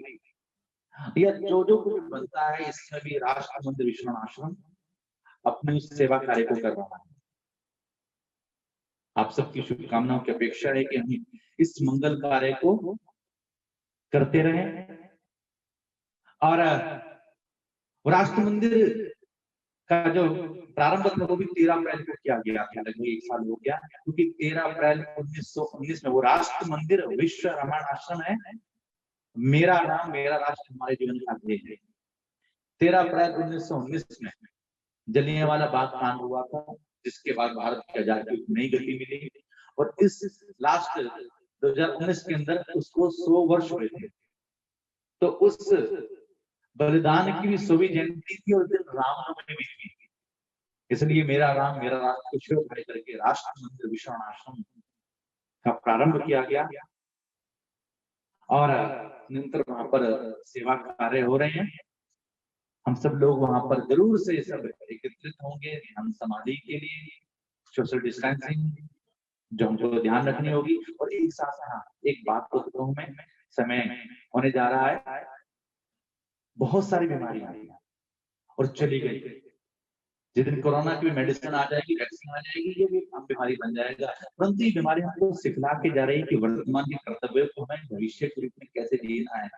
यह जो कुछ बनता है, इसमें भी राष्ट्र मंदिर विश्राम आश्रम अपनी उस सेवा कार्य को कर रहा है। आप सबकी शुभकामनाओं की अपेक्षा है कि हम इस मंगल कार्य को करते रहें। और राष्ट्र मंदिर का जो प्रारंभ था वो भी 13 अप्रैल को किया गया था, लगभग 1 साल हो गया, क्योंकि 13 अप्रैल 1919 में वो राष्ट्र मंदिर विश्व रामायण आश्रम है। मेरा नाम मेरा राष्ट्र हमारे जीवन का ध्येय है। 13 अप्रैल 1919 में जलियांवाला बाग कांड हुआ था, जिसके बाद भारत की आजादी को नई गति मिली। और इस लास्ट 2019 के अंदर उसको 100 वर्ष हुए थे। तो उस बलिदान की भी 100वीं जयंती थी और दिन रामनवमी भी थी। इसलिए मेरा राम मेरा राष्ट्र को शुरू करके राष्ट्र मंदिर विश्राम आश्रम का प्रारंभ किया गया और निरंतर वहां पर सेवा कार्य हो रहे हैं। हम सब लोग वहां पर जरूर से सब एकत्रित होंगे ध्यान समाधि के लिए, सोशल डिस्टेंसिंग जो हमको ध्यान रखनी होगी। और एक साथ एक बात तो कहूं मैं, समय होने जा रहा है, बहुत सारी बीमारियां आई और चली गई। जिस दिन कोरोना की मेडिसिन आ जाएगी, वैक्सीन आ जाएगी, ये भी आम बीमारी बन जाएगा। परंतु ये बीमारी हमको सिखला के जा रही है कि वर्तमान के कर्तव्य को हमें भविष्य के रूप में कैसे जीना है,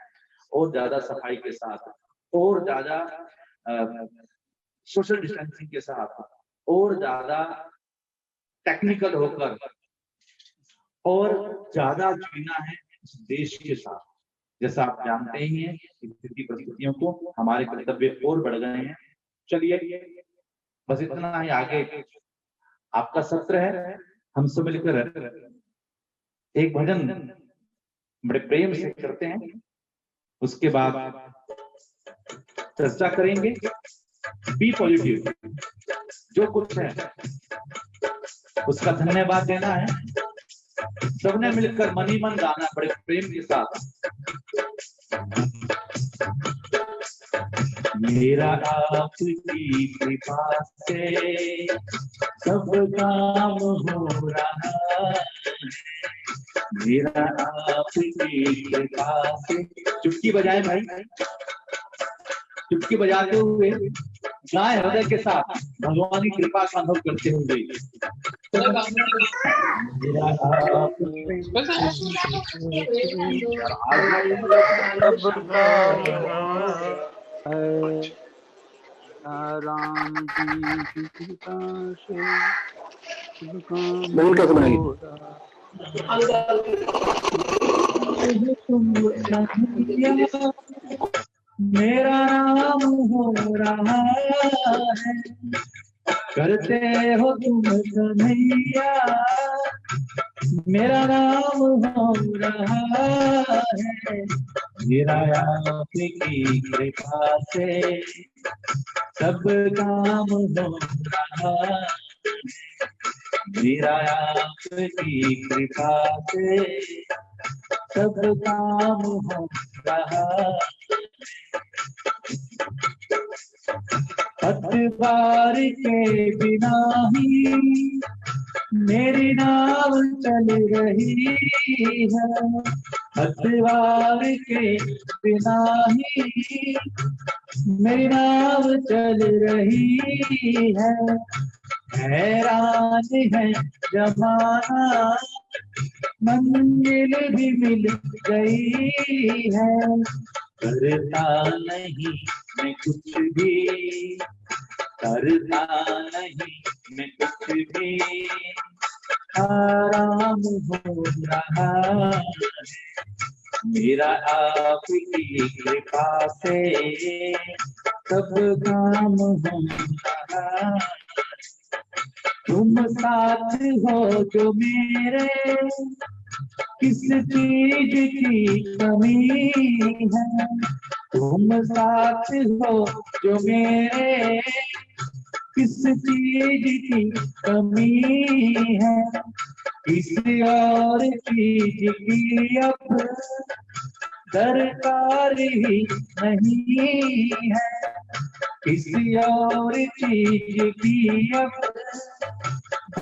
और ज्यादा सफाई के साथ, और ज्यादा सोशल डिस्टेंसिंग के साथ, और ज्यादा टेक्निकल होकर, और ज्यादा जीना है देश के साथ। जैसा आप जानते ही हैं स्थिति परिस्थितियों को हमारे कर्तव्य और बढ़ गए हैं। चलिए बस इतना ही, आगे आपका सत्र है। हम सब मिलकर एक भजन बड़े प्रेम से करते हैं, उसके बाद चर्चा करेंगे। बी पॉजिटिव, जो कुछ है उसका धन्यवाद देना है। सबने मिलकर मन ही मन गाना बड़े प्रेम के साथ। मेरा आपकी कृपा से सब काम हो रहा है, मेरा आपकी कृपा से। चुटकी बजाए भाई, चुटकी बजाते हुए गाय हृदय के साथ भगवान की कृपा का अनुभव करते हुए। राम जी की कृपा से मेरा नाम हो रहा है, करते हो तुम कन्हैया, मेरा नाम हो रहा है, मेरा आपकी कृपा से सब काम हो रहा है, मेरा आपकी कृपा से सब काम हो रहा है। पतवार के बिना ही मेरी नाव चल रही है, पतवार के बिना ही मेरी नाव चल रही है, हैरान है जमाना मंजिल भी मिल गई है, करता नहीं मैं कुछ भी, करता नहीं मैं कुछ भी, आराम हो रहा है मेरा आपकी कृपा से, सब काम हो रहा, तुम साथ हो जो मेरे, किस चीज की कमी है, तुम साथ हो जो मेरे, किस चीज की कमी है, किसी और चीज की अब दरकार ही नहीं है, किसी और चीज की अब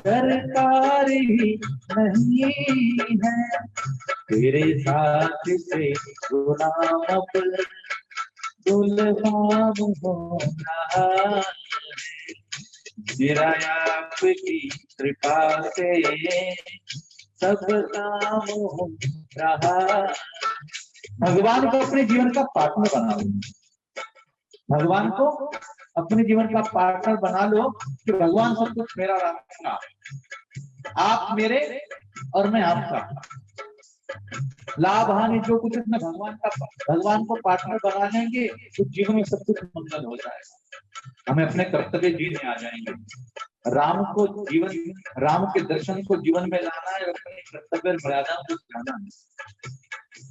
दरकार ही नहीं है, तेरे साथ से गुलाम अब गुलाम हो रहा है, मेरा आपकी कृपा से सब काम हो रहा। भगवान को अपने जीवन का पार्टनर बना लो, भगवान को अपने जीवन का पार्टनर बना लो कि भगवान सब कुछ मेरा रहेगा, आप मेरे और मैं आपका, लाभ हानि जो कुछ इसमें भगवान को पार्टनर बना लेंगे तो जीवन में सब कुछ मंगल हो जाएगा, हमें अपने कर्तव्य जीने आ जाएंगे। राम के दर्शन को जीवन में लाना है, अपने कर्तव्य मर्यादा को लाना है,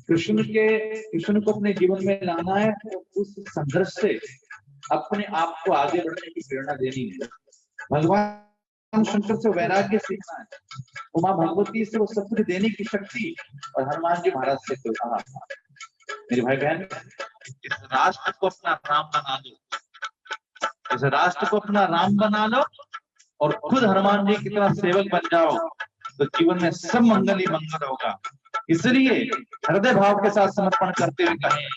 कृष्ण को अपने जीवन में लाना है, तो उस संघर्ष से अपने आप को आगे बढ़ने की प्रेरणा देनी है। भगवान शंकर से वैराग्य सीखना है, उमा भगवती से वो सब कुछ देने की शक्ति, और हनुमान जी महाराज से तो कहा मेरे भाई बहन, इस राष्ट्र को अपना राम बना लो, इस राष्ट्र को अपना राम बना लो और खुद हनुमान जी की तरह सेवक बन जाओ, तो जीवन में सब मंगल ही मंगल होगा। इसलिए हृदय भाव के साथ समर्पण करते हुए कहें,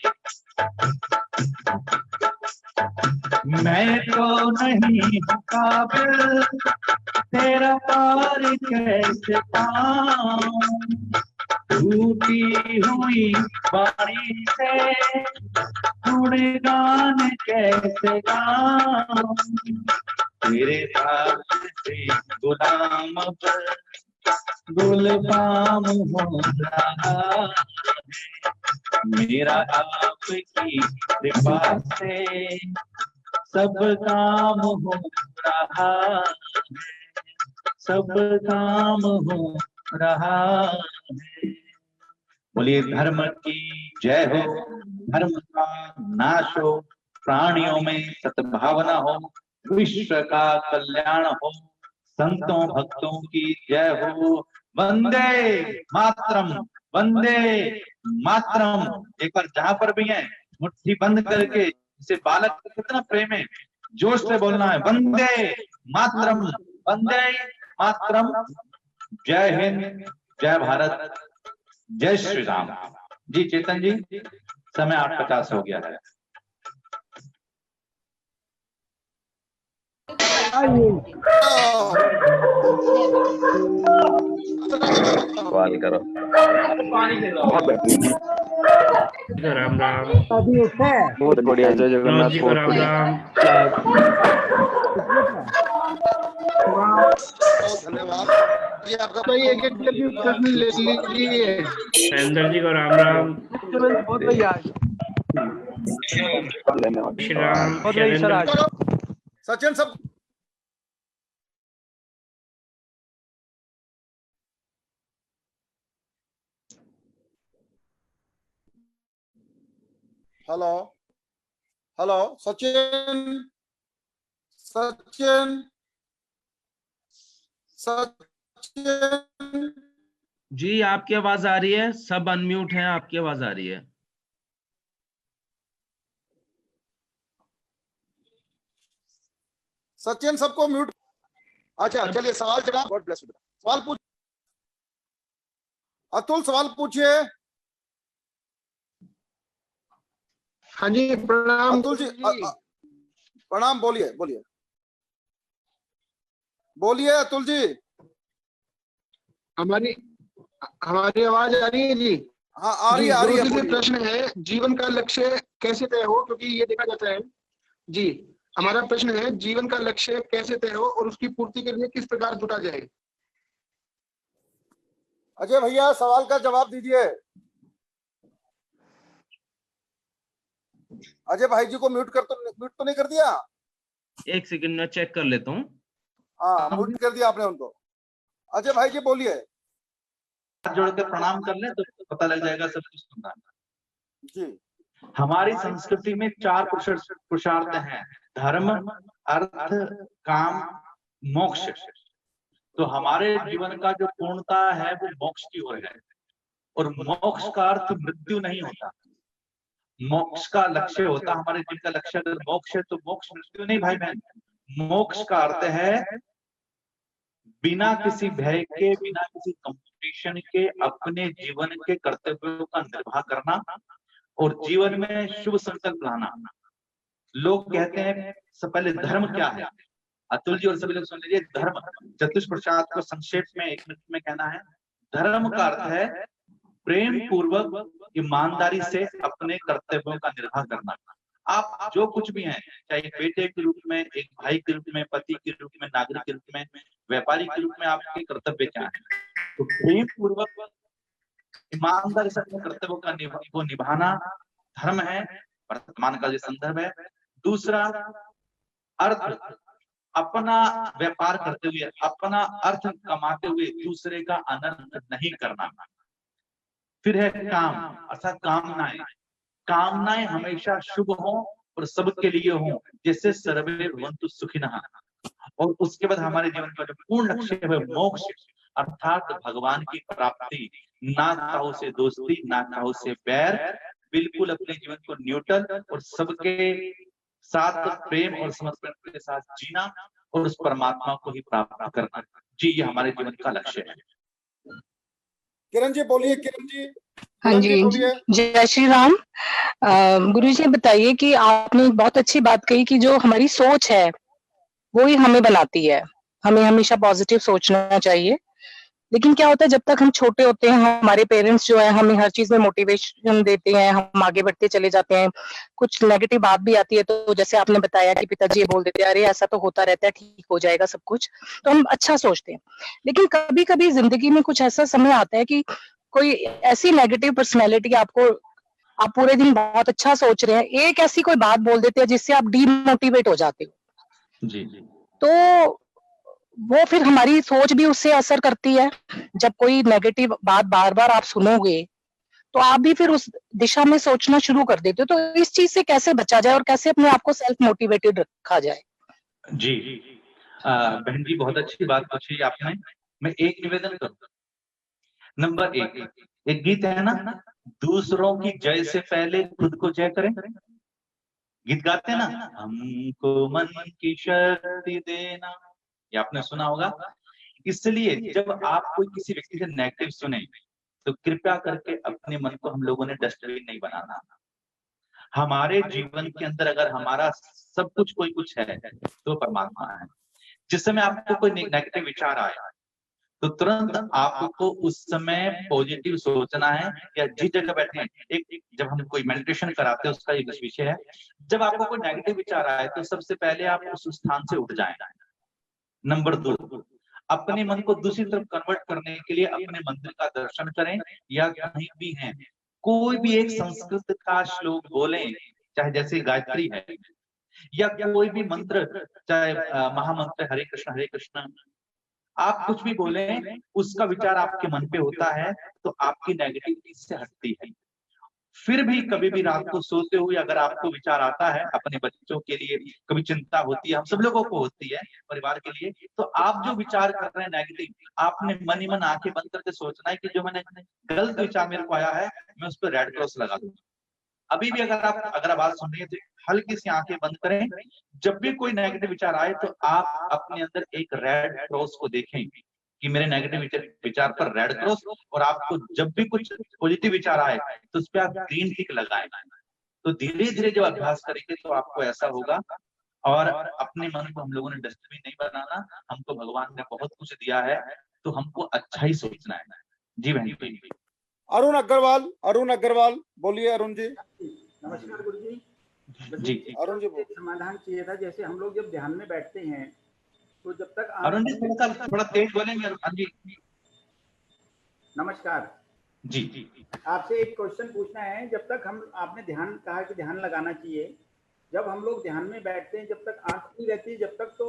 मैं तो नहीं हूँ काबिल तेरा पार कैसे पाऊं, टूटी हुई बाणी से गुणगान कैसे गाऊं, तेरे साथ से गुलाम पर गुलफाम हो रहा, मेरा आपकी कृपा से सब काम हो रहा है, सब काम हो रहा है। बोलिए धर्म की जय हो, धर्म का नाश हो, प्राणियों में सद्भावना हो, विश्व का कल्याण हो, संतों भक्तों की जय हो। वंदे मातरम, वंदे मातरम। एक बार जहां पर भी है मुट्ठी बंद करके, इसे बालक कितना प्रेम है, जोश से बोलना है, वंदे मातरम, वंदे मातरम। जय हिंद, जय भारत, जय श्री राम। जी चेतन जी, समय 8:50 हो गया है। सवाल करो। राम राम। अभी उठे बहुत बढ़िया, जय जगन्नाथ। जी को राम राम। धन्यवाद। ये आपका भाई एक प्रश्न ले लीजिए। महेंद्र जी को राम राम। बहुत बढ़िया, श्री राम। शैलेंद्र सचिन सब हेलो हेलो सचिन सचिन सचिन जी आपकी आवाज आ रही है, सब अनम्यूट हैं, आपकी आवाज आ रही है। सचिन सबको म्यूट। अच्छा चलिए सवाल जनाब, गॉड ब्लेस यू। सवाल पूछ, अतुल सवाल पूछिए। हाँ जी, प्रणाम अतुल जी प्रणाम, बोलिए बोलिए बोलिए अतुल जी। हमारी हमारी आवाज आ रही है जी? हाँ आ रही है, आ रही है, गुरु जी से बोलिए। प्रश्न है, जीवन का लक्ष्य कैसे तय हो? क्योंकि ये देखा जाता है जी, हमारा प्रश्न है जीवन का लक्ष्य कैसे तय हो और उसकी पूर्ति के लिए किस प्रकार जुटा जाए? अजय भैया सवाल का जवाब दीजिए। अजय भाई जी को म्यूट तो नहीं कर दिया? एक सेकंड में चेक कर लेता हूँ। हाँ म्यूट कर दिया आपने उनको। अजय भाई जी बोलिए। हाथ जोड़ के प्रणाम कर ले तो पता लग जाएगा सब कुछ सुनना। जी हमारी संस्कृति में 4 पुरुषार्थ हैं, धर्म, अर्थ, काम, मोक्ष। तो हमारे जीवन का जो पूर्णता है वो मोक्ष की ओर है, और मोक्ष का अर्थ मृत्यु नहीं होता। मोक्ष का लक्ष्य होता, हमारे जीवन का लक्ष्य अगर मोक्ष है तो मोक्ष मृत्यु नहीं भाई बहन। मोक्ष का अर्थ है बिना किसी भय के, बिना किसी कंपटीशन के अपने जीवन के कर्तव्यों का निर्वाह करना और जीवन में शुभ संकल्प लाना। लोग कहते हैं सब पहले धर्म क्या है? अतुल जी और सभी लोग सुन लीजिए, धर्म चतुष्प्रसाद को संक्षेप में 1 मिनट में कहना है। धर्म का अर्थ है प्रेम पूर्वक ईमानदारी से अपने कर्तव्यों का निर्वाह करना। आप जो कुछ भी हैं, चाहे एक बेटे के रूप में, एक भाई के रूप में, पति के रूप में, नागरिक के रूप में, व्यापारी के रूप में आपके कर्तव्य क्या है? तो प्रेम पूर्वक ईमानदारी से अपने कर्तव्यों का निभाना धर्म है, वर्तमान का जो संदर्भ है। दूसरा अर्थ, अपना व्यापार करते हुए, अपना अर्थ कमाते हुए दूसरे का अनर्थ नहीं करना। फिर है काम, अर्थात कामनाएं। कामनाएं हमेशा शुभ हो और सबके लिए हो, जैसे सर्वे भवन्तु सुखिनः। और उसके बाद हमारे जीवन का जो पूर्ण लक्ष्य है मोक्ष, अर्थात भगवान की प्राप्ति। ना चाहो से दोस्ती, ना चाहो से बैर, बिल्कुल अपने जीवन को न्यूट्रल और सबके साथ प्रेम और समर्पण के साथ जीना और उस परमात्मा को ही प्राप्त करना। जी ये हमारे जीवन का लक्ष्य है। किरण जी बोलिए। किरण जी हाँ जी, बोलिए। जय श्री राम। गुरु जी बताइए कि आपने बहुत अच्छी बात कही कि जो हमारी सोच है वो ही हमें बनाती है, हमें हमेशा पॉजिटिव सोचना चाहिए। लेकिन क्या होता है, जब तक हम छोटे होते हैं हमारे पेरेंट्स जो है हमें हर चीज में मोटिवेशन देते हैं, हम आगे बढ़ते चले जाते हैं। कुछ नेगेटिव बात भी आती है तो जैसे आपने बताया कि पिताजी ये बोल देते हैं अरे ऐसा तो होता रहता है, ठीक हो जाएगा सब कुछ, तो हम अच्छा सोचते हैं। लेकिन कभी कभी जिंदगी में कुछ ऐसा समय आता है कि कोई ऐसी नेगेटिव पर्सनैलिटी आपको, आप पूरे दिन बहुत अच्छा सोच रहे हैं, एक ऐसी कोई बात बोल देते हैं जिससे आप डीमोटिवेट हो जाते हो। जी तो वो फिर हमारी सोच भी उससे असर करती है। जब कोई नेगेटिव बात बार बार आप सुनोगे तो आप भी फिर उस दिशा में सोचना शुरू कर देते हो। तो इस चीज से कैसे बचा जाए और कैसे अपने आप को सेल्फ मोटिवेटेड रखा जाए? जी बहन जी बहुत अच्छी बात पूछी आपने। मैं एक निवेदन करूंगा। नंबर 1, एक गीत है ना, दूसरों की जय से पहले खुद को जय करें। गीत गाते हैं ना, हमको मन की शक्ति देना, ये आपने सुना होगा। इसलिए जब आप कोई किसी व्यक्ति से नेगेटिव सुने तो कृपया करके अपने मन को हम लोगों ने डस्टबिन नहीं बनाना। हमारे जीवन के अंदर अगर हमारा सब कुछ कोई कुछ है तो परमात्मा है। जिस समय आपको कोई नेगेटिव विचार आए तो तुरंत आपको उस समय पॉजिटिव सोचना है। या जिस जगह बैठे हैं, एक जब हम कोई मेडिटेशन कराते हैं उसका एक विषय है, जब आपको कोई नेगेटिव विचार आए तो सबसे पहले आप उस स्थान से उठ जाएं। नंबर 2, अपने मन को दूसरी तरफ कन्वर्ट करने के लिए अपने मंदिर का दर्शन करें, या कहीं भी हैं कोई भी एक संस्कृत का श्लोक बोलें, चाहे जैसे गायत्री है, या कोई भी मंत्र, चाहे महामंत्र हरे कृष्ण, आप कुछ भी बोले, उसका विचार आपके मन पे होता है तो आपकी नेगेटिविटी से हटती है। फिर भी कभी भी रात को सोते हुए अगर आपको विचार आता है अपने बच्चों के लिए, कभी चिंता होती है, हम सब लोगों को होती है परिवार के लिए, तो आप जो विचार कर रहे हैं नेगेटिव, आपने मन ही मन आंखें बंद करके सोचना है कि जो मैंने गलत विचार मेरे को आया है मैं उस पर रेड क्रॉस लगा दूंगा। अभी भी अगर आवाज सुन रही है तो हल्की सी आंखें बंद करें। जब भी कोई नेगेटिव विचार आए तो आप अपने अंदर एक रेड क्रॉस को देखें कि मेरे नेगेटिव विचार पर रेड क्रॉस, और आपको जब भी कुछ पॉजिटिव विचार आए तो उस पर आप ग्रीन टिक लगाएं। तो धीरे धीरे जब अभ्यास करेंगे तो आपको ऐसा होगा। और अपने मन को हम लोगों ने डस्टबिन नहीं बनाना, हमको भगवान ने बहुत कुछ दिया है, तो हमको अच्छा ही सोचना है। जी बहन जी। अरुण अग्रवाल बोलिए। अरुण जी। नमस्कार गुरु जी। जी अरुण जी एक समाधान चाहिए था। जैसे हम लोग जब ध्यान में बैठते हैं तो जब तक अरुण जी थोड़ा तेज बोलेंगे। जी नमस्कार जी जी आपसे एक क्वेश्चन पूछना है। जब तक हम आपने ध्यान कहा कि ध्यान लगाना चाहिए, जब हम लोग ध्यान में बैठते हैं जब तक आंख खुली रहती है जब तक तो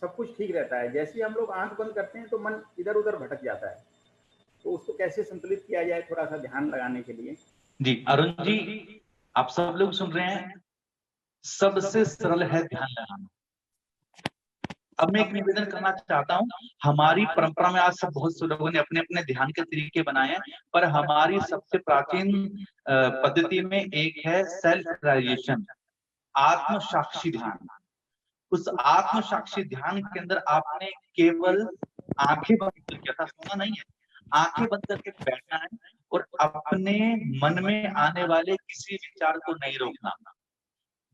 सब कुछ ठीक रहता है। जैसे ही हम लोग आंख बंद करते हैं तो मन इधर उधर भटक जाता है, तो उसको कैसे संतुलित किया जाए थोड़ा सा ध्यान लगाने के लिए? जी अरुण जी, आप सब लोग सुन रहे हैं, सबसे सरल है ध्यान लगाना। अब मैं एक निवेदन करना चाहता हूँ, हमारी परंपरा में आज सब बहुत से लोगों ने अपने अपने ध्यान के तरीके बनाए हैं, पर हमारी सबसे प्राचीन पद्धति में एक है सेल्फ रियलाइजेशन, आत्म साक्षी ध्यान। उस आत्म साक्षी ध्यान के अंदर आपने केवल आंखें बंद करके, ऐसा सोना नहीं है, आंखें बंद करके बैठना है और अपने मन में आने वाले किसी विचार को नहीं रोकना।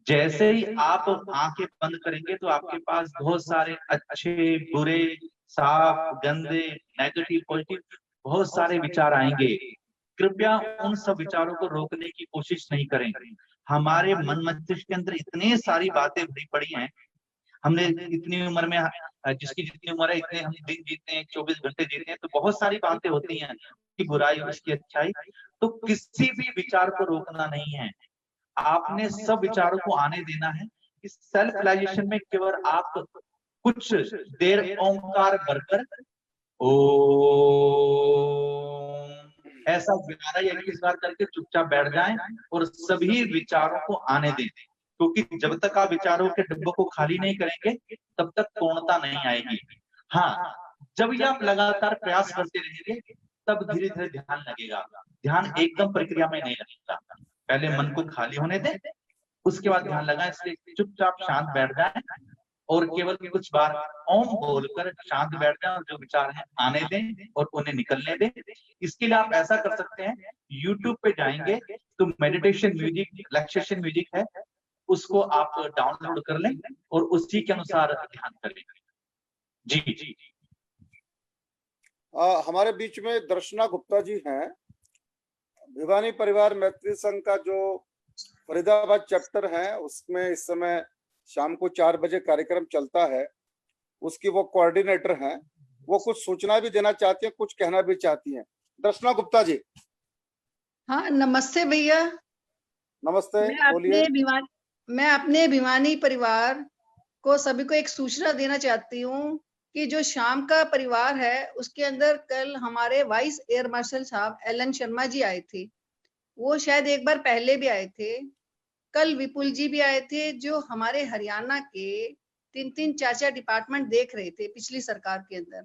जैसे ही आप आंखें बंद करेंगे तो आपके पास बहुत सारे अच्छे बुरे साफ गंदे नेगेटिव पॉजिटिव बहुत सारे विचार आएंगे। कृपया उन सब विचारों को रोकने की कोशिश नहीं करें। हमारे मन मस्तिष्क के अंदर इतनी सारी बातें भरी पड़ी हैं, हमने इतनी उम्र में, जिसकी जितनी उम्र है इतने हम दिन जीते हैं, 24 घंटे जीते हैं, तो बहुत सारी बातें होती हैं, उसकी बुराई उसकी अच्छाई। तो किसी भी विचार को रोकना नहीं है, आपने सब विचारों को आने देना है। इस सेल्फ रियलाइजेशन में केवल आप कुछ देर ओंकार भरकर ओम ऐसा 11 या 21 बार करके चुपचाप बैठ जाएं और सभी विचारों को आने दें, क्योंकि जब तक आप विचारों के डब्बों को खाली नहीं करेंगे तब तक पूर्णता नहीं आएगी। हाँ, जब ये आप लगातार प्रयास करते रहेंगे तब धीरे धीरे ध्यान लगेगा। ध्यान एकदम प्रक्रिया में नहीं लगता, पहले मन को खाली होने दें, उसके बाद ध्यान लगाएं। इसलिए चुपचाप शांत बैठ जाएं और केवल कुछ बार ओम बोलकर शांत बैठ जाएं और जो विचार हैं आने दें और उन्हें निकलने दें। इसके लिए आप ऐसा कर सकते हैं, YouTube पे जाएंगे तो मेडिटेशन म्यूजिक, रिलैक्सेशन म्यूजिक है, उसको आप डाउनलोड कर लें और उसी के अनुसार ध्यान करें। जी जी हमारे बीच में दर्शना गुप्ता जी हैं। भिवानी परिवार मैत्री संघ का जो फरीदाबाद चैप्टर है उसमें इस समय शाम को 4 बजे कार्यक्रम चलता है, उसकी वो कोऑर्डिनेटर हैं। वो कुछ सूचना भी देना चाहती हैं, कुछ कहना भी चाहती हैं। दर्शना गुप्ता जी। हाँ नमस्ते भैया। नमस्ते, बोलिए। मैं अपने भिवानी परिवार को सभी को एक सूचना देना चाहती हूँ कि जो शाम का परिवार है उसके अंदर कल हमारे वाइस एयर मार्शल साहब एलन शर्मा जी आए थे। वो शायद एक बार पहले भी आए थे। कल विपुल जी भी आए थे जो हमारे हरियाणा के 3-3 4-4 डिपार्टमेंट देख रहे थे पिछली सरकार के अंदर।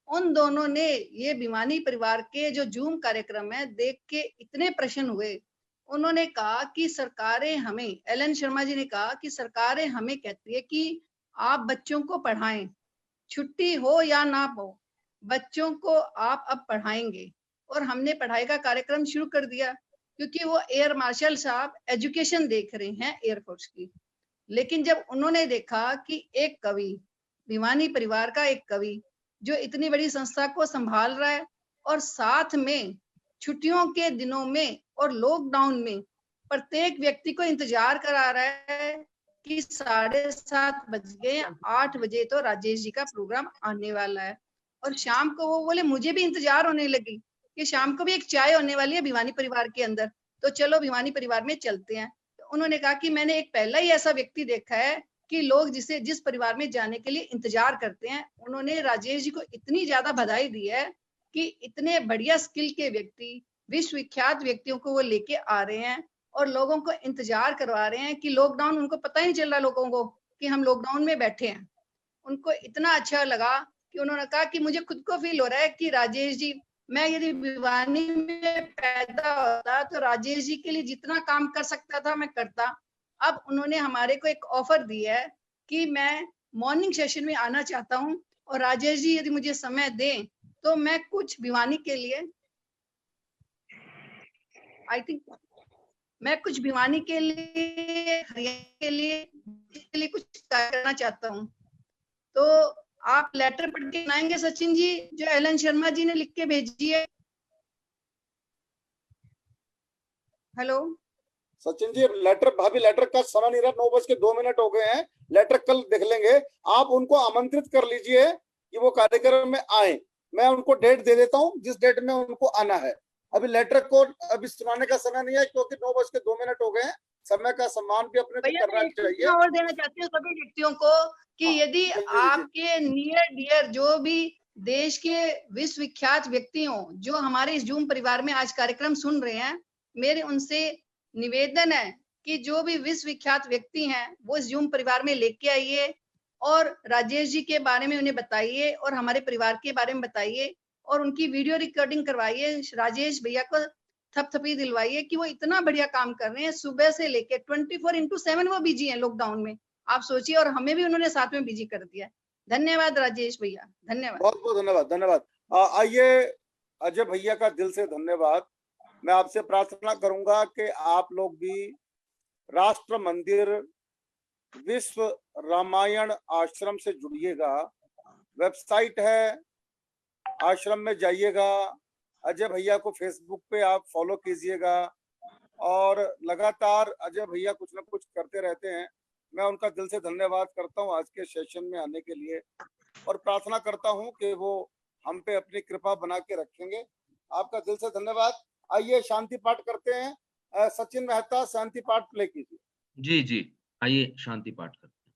उन दोनों ने ये भिवानी परिवार के जो जूम कार्यक्रम है देख के इतने प्रसन्न हुए। उन्होंने कहा कि सरकारें हमें, एलन शर्मा जी ने कहा कि सरकारें हमें कहती है कि आप बच्चों को पढ़ाएं, छुट्टी हो या ना हो, बच्चों को आप अब पढ़ाएंगे। और हमने पढ़ाई का कार्यक्रम शुरू कर दिया, क्योंकि वो एयर मार्शल साहब एजुकेशन देख रहे हैं एयरफोर्स की। लेकिन जब उन्होंने देखा कि एक कवि, भिवानी परिवार का एक कवि जो इतनी बड़ी संस्था को संभाल रहा है और साथ में छुट्टियों के दिनों में और लॉकडाउन में प्रत्येक व्यक्ति को इंतजार करा रहा है कि 7:30 बज गए, 8 बजे तो राजेश जी का प्रोग्राम आने वाला है। और शाम को वो बोले मुझे भी इंतजार होने लगी कि शाम को भी एक चाय होने वाली है भिवानी परिवार के अंदर, तो चलो भिवानी परिवार में चलते हैं। तो उन्होंने कहा कि मैंने एक पहला ही ऐसा व्यक्ति देखा है कि लोग जिस परिवार में जाने के लिए इंतजार करते हैं। उन्होंने राजेश जी को इतनी ज्यादा बधाई दी है कि इतने बढ़िया स्किल के व्यक्ति, विश्वविख्यात व्यक्तियों को वो लेके आ रहे हैं और लोगों को इंतजार करवा रहे हैं कि लॉकडाउन, उनको पता ही नहीं चल रहा लोगों को कि हम लॉकडाउन में बैठे हैं। उनको इतना अच्छा लगा कि उन्होंने कहा कि मुझे खुद को फील हो रहा है कि राजेश जी, मैं यदि भिवानी में पैदा होता तो राजेश जी के लिए जितना काम कर सकता था मैं करता। अब उन्होंने हमारे को एक ऑफर दी है कि मैं मॉर्निंग सेशन में आना चाहता हूँ और राजेश जी यदि मुझे समय दें तो मैं कुछ भिवानी के लिए, आई थिंक मैं कुछ भिवानी के लिए, हरियाणा के लिए कुछ कार्य करना चाहता हूँ। तो आप लेटर पढ़ के सुनाएंगे सचिन जी, जो एलन शर्मा जी ने लिख के भेजी है। हेलो सचिन जी, लेटर भाभी लेटर का समय नहीं रहा, 9:02 हो गए हैं। लेटर कल देख लेंगे। आप उनको आमंत्रित कर लीजिए कि वो कार्यक्रम में आए। मैं उनको डेट दे देता हूँ जिस डेट में उनको आना है। अभी लेटर को अभी सुनाने का समय नहीं है, क्योंकि 9:02 हो गए हैं। समय का सम्मान भी अपने को करना चाहिए। और देना चाहती हूँ सभी व्यक्तियों को कि यदि आपके नियर डियर जो भी देश के विश्वविख्यात व्यक्ति हों, जो हमारे इस जूम परिवार में आज कार्यक्रम सुन रहे हैं, मेरे उनसे निवेदन है कि जो भी विश्वविख्यात व्यक्ति हैं वो इस जूम परिवार में लेके आइए और राजेश जी के बारे में उन्हें बताइए और हमारे परिवार के बारे में बताइए और उनकी वीडियो रिकॉर्डिंग करवाइए। राजेश भैया को थपथपी दिलवाइए कि वो इतना बढ़िया काम कर रहे हैं, सुबह से लेके 24/7 वो बिजी हैं लॉकडाउन में। आप सोचिए, और हमें भी उन्होंने साथ में बिजी कर दिया। धन्यवाद राजेश भैया, धन्यवाद। बहुत बहुत धन्यवाद, धन्यवाद। आइए अजय भैया का दिल से धन्यवाद। मैं आपसे प्रार्थना करूंगा कि आप लोग भी राष्ट्र मंदिर विश्व रामायण आश्रम से जुड़िएगा। वेबसाइट है, आश्रम में जाइएगा। अजय भैया को फेसबुक पे आप फॉलो कीजिएगा और लगातार अजय भैया कुछ ना कुछ करते रहते हैं। मैं उनका दिल से धन्यवाद करता हूं आज के सेशन में आने के लिए और प्रार्थना करता हूं कि वो हम पे अपनी कृपा बना के रखेंगे। आपका दिल से धन्यवाद। आइए शांति पाठ करते हैं। सचिन मेहता शांति पाठ प्ले कीजिए। जी, आइए शांति पाठ करते हैं।